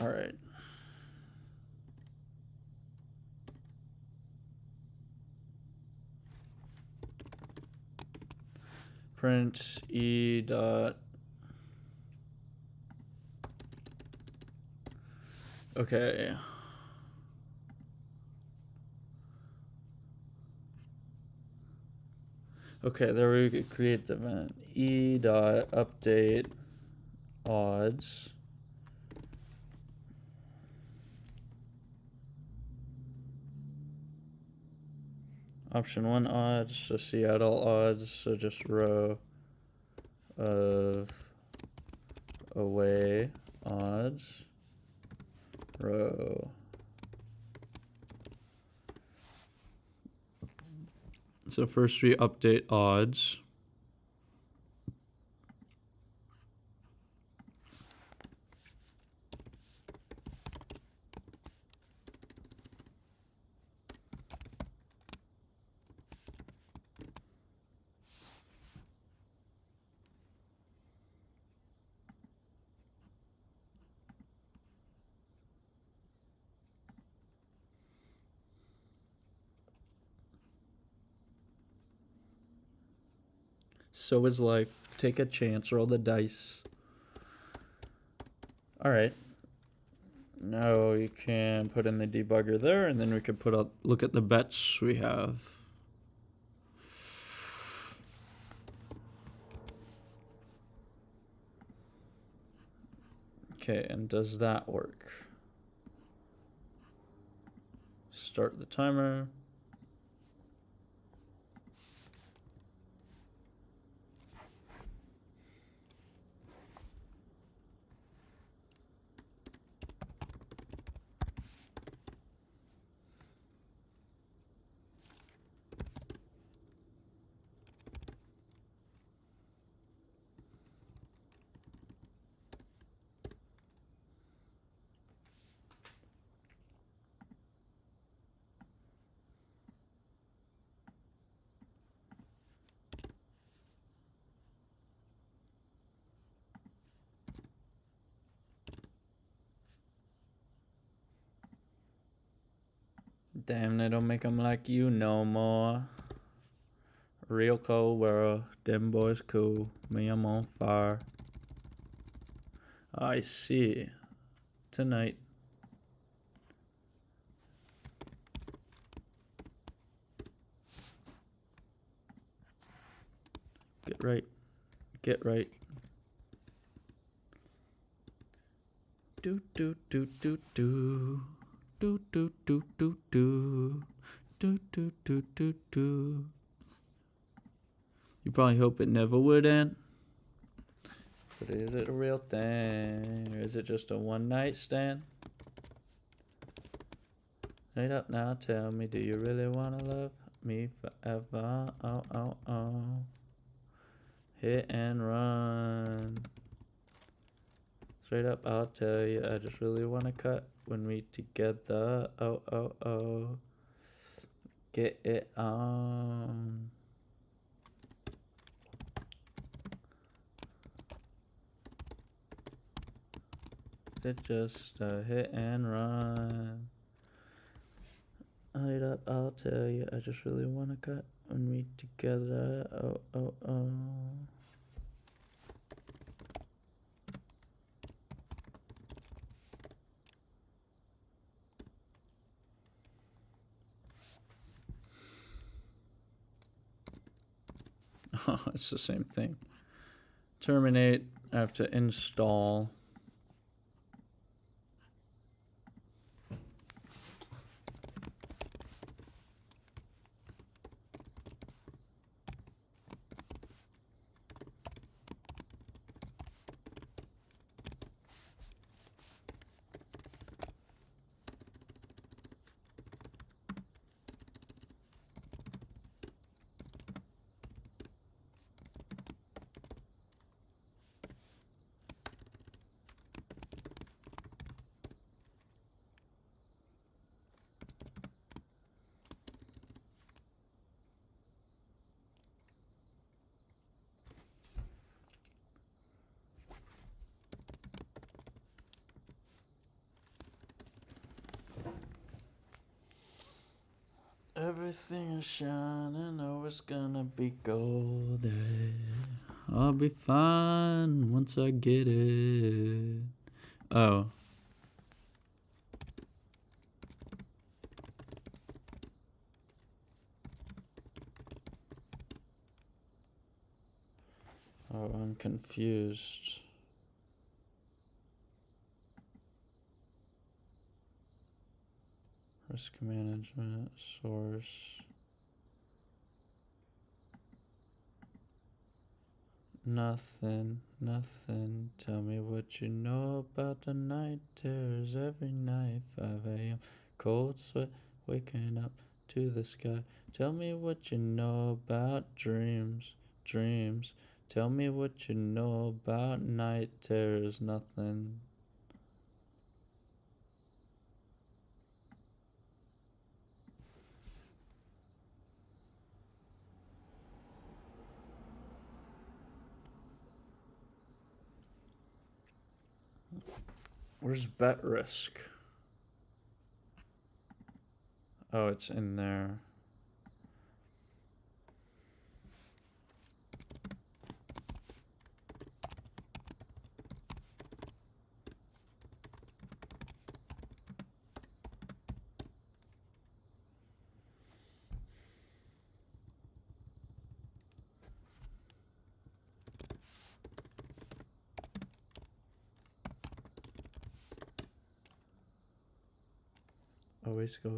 Speaker 1: All right. Print E dot. Okay. Okay, there we could create the event. E dot update odds. Option 1 odds, so Seattle odds, so just row of away odds, row. So first we update odds. So is life. Take a chance, roll the dice. All right. Now we can put in the debugger there, and then we can put up, look at the bets we have. Okay, and does that work? Start the timer. Damn, they don't make them like you no more. Real cold world, them boys cool. Me, I'm on fire. I see. Tonight. Get right. Get right. Do do do do do. Do do do do do. Do do do do do. You probably hope it never would end. But is it a real thing? Or is it just a one night stand? Right up now, tell me, do you really wanna love me forever? Oh, oh, oh. Hit and run. Straight up, I'll tell you, I just really wanna cut when we together. Oh, oh, oh. Get it on. It's just a hit and run. Right up, I'll tell you, I just really wanna cut when we together. Oh, oh, oh. Oh, it's the same thing. Terminate. I have to install. Everything is shining, oh, it's gonna be golden. I'll be fine once I get it. Oh. Oh, I'm confused. Risk management, source. Nothing, nothing. Tell me what you know about the night terrors every night. 5 a.m. Cold sweat, waking up to the sky. Tell me what you know about dreams, dreams. Tell me what you know about night terrors. Nothing. Where's bet risk? Oh, it's in there. Always go.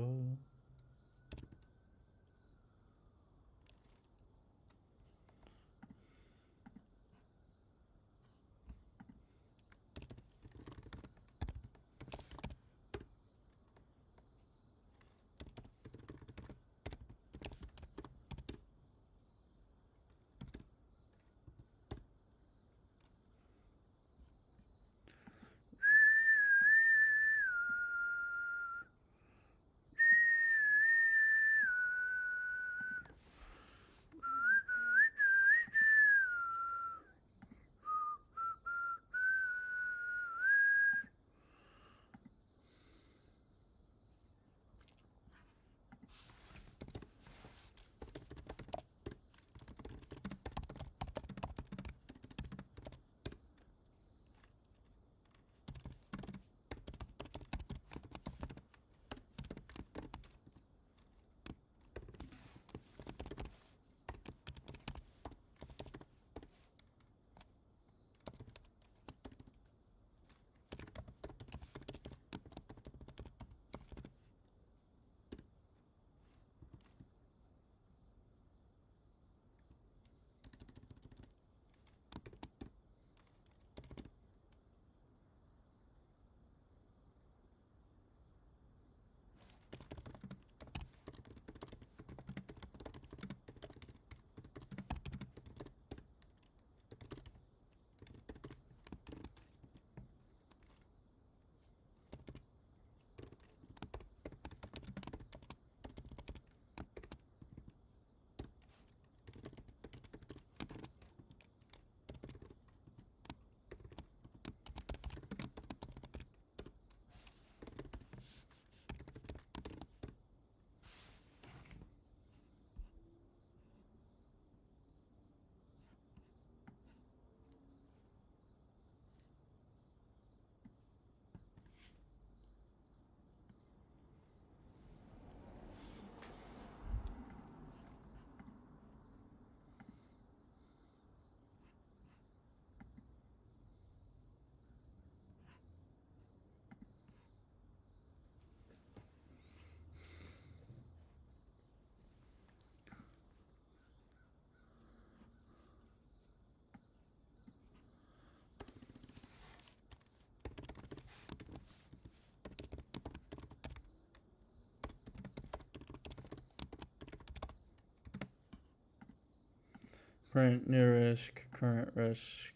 Speaker 1: Print new risk, current risk.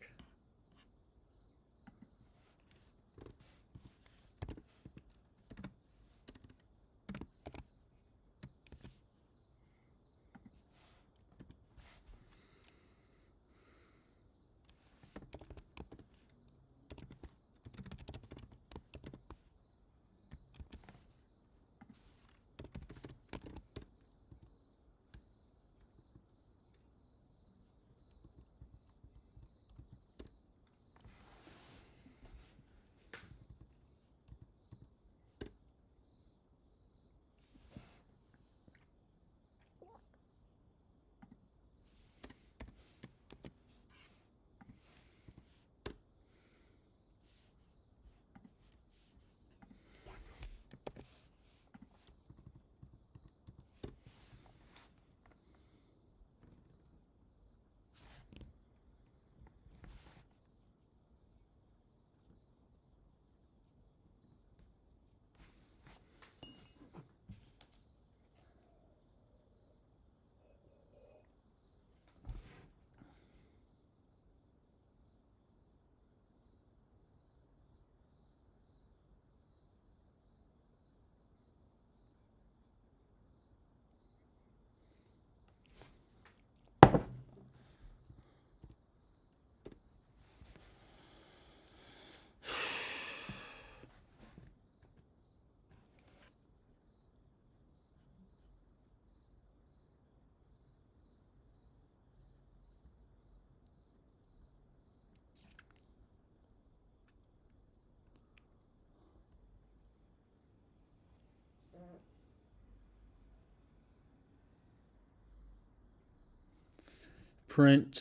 Speaker 1: Print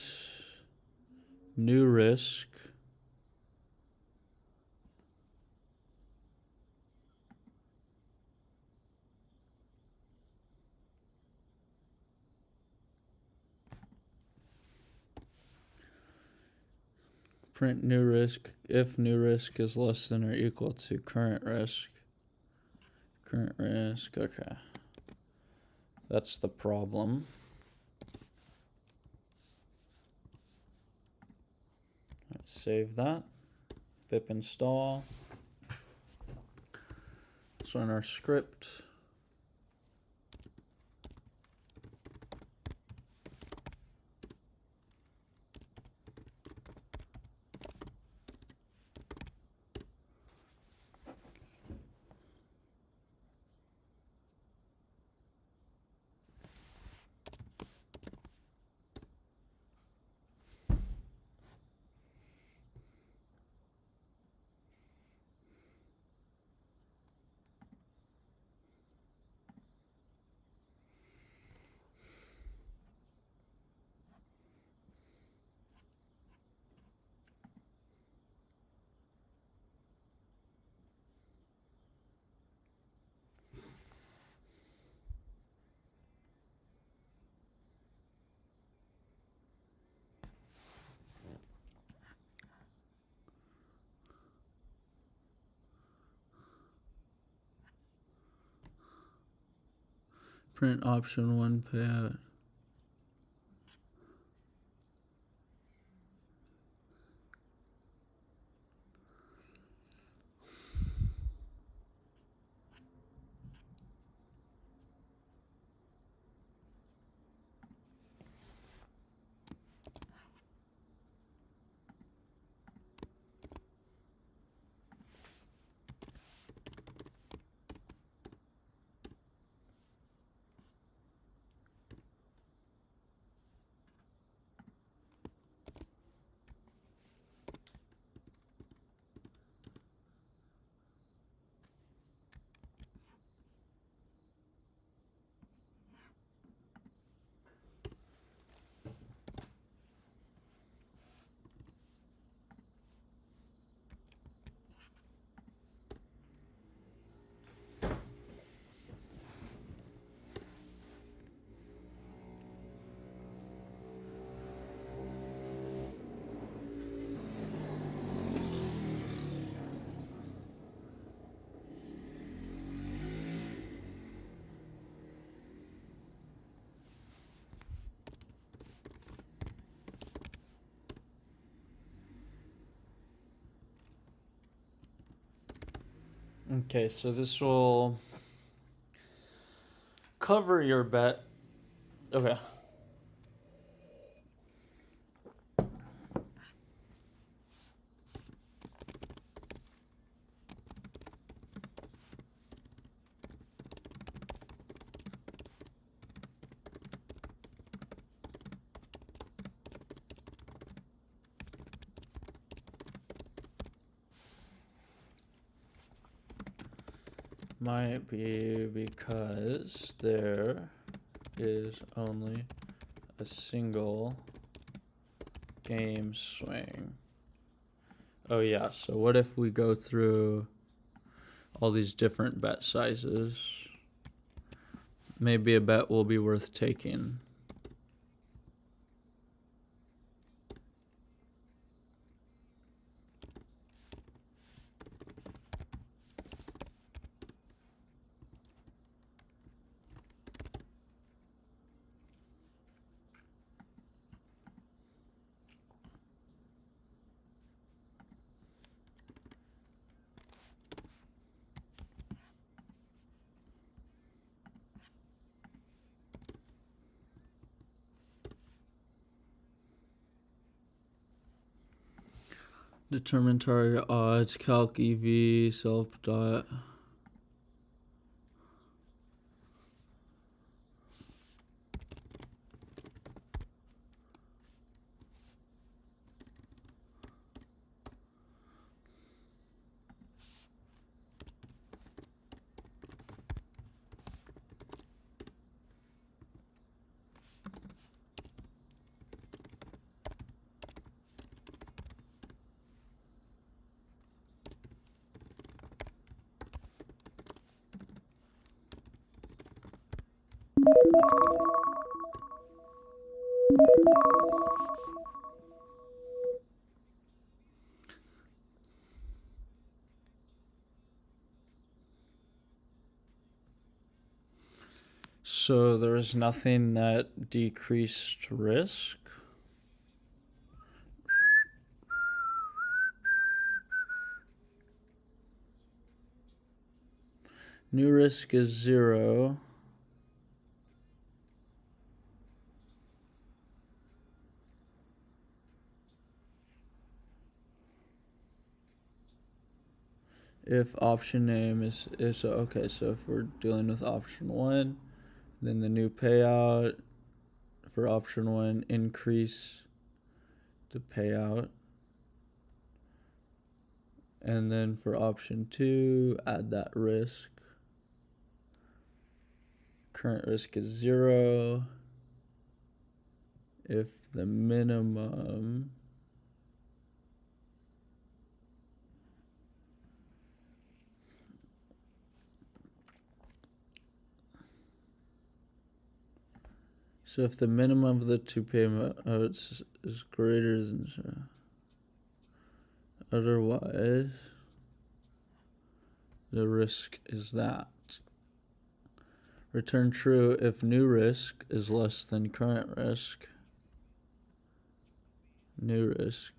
Speaker 1: new risk. Print new risk if new risk is less than or equal to current risk. Current risk, okay. That's the problem. Save that. Pip install. Let's run our script. Print option 1 payout. Okay, so this will cover your bet. Okay. Might be because there is only a single game swing. Oh yeah, so what if we go through all these different bet sizes? Maybe a bet will be worth taking. Determine target odds, calc EV, self dot. So there's nothing that decreased risk. New risk is 0. If option name is okay, so if we're dealing with option 1, then the new payout for option 1 increase the payout. And then for option 2, add that risk. Current risk is 0. If the minimum so if the minimum of the two payouts is greater than 0, otherwise the risk is that. Return true if new risk is less than current risk. New risk.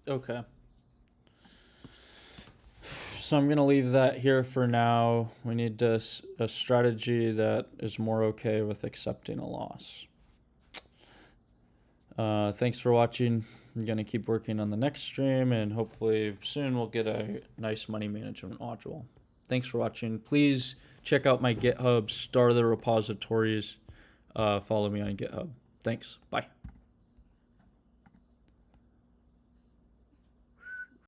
Speaker 1: Okay. So I'm going to leave that here for now. We need a strategy that is more okay with accepting a loss. Thanks for watching. I'm going to keep working on the next stream, and hopefully soon we'll get a nice money management module. Thanks for watching. Please check out my GitHub, start the repositories. Follow me on GitHub. Thanks. Bye.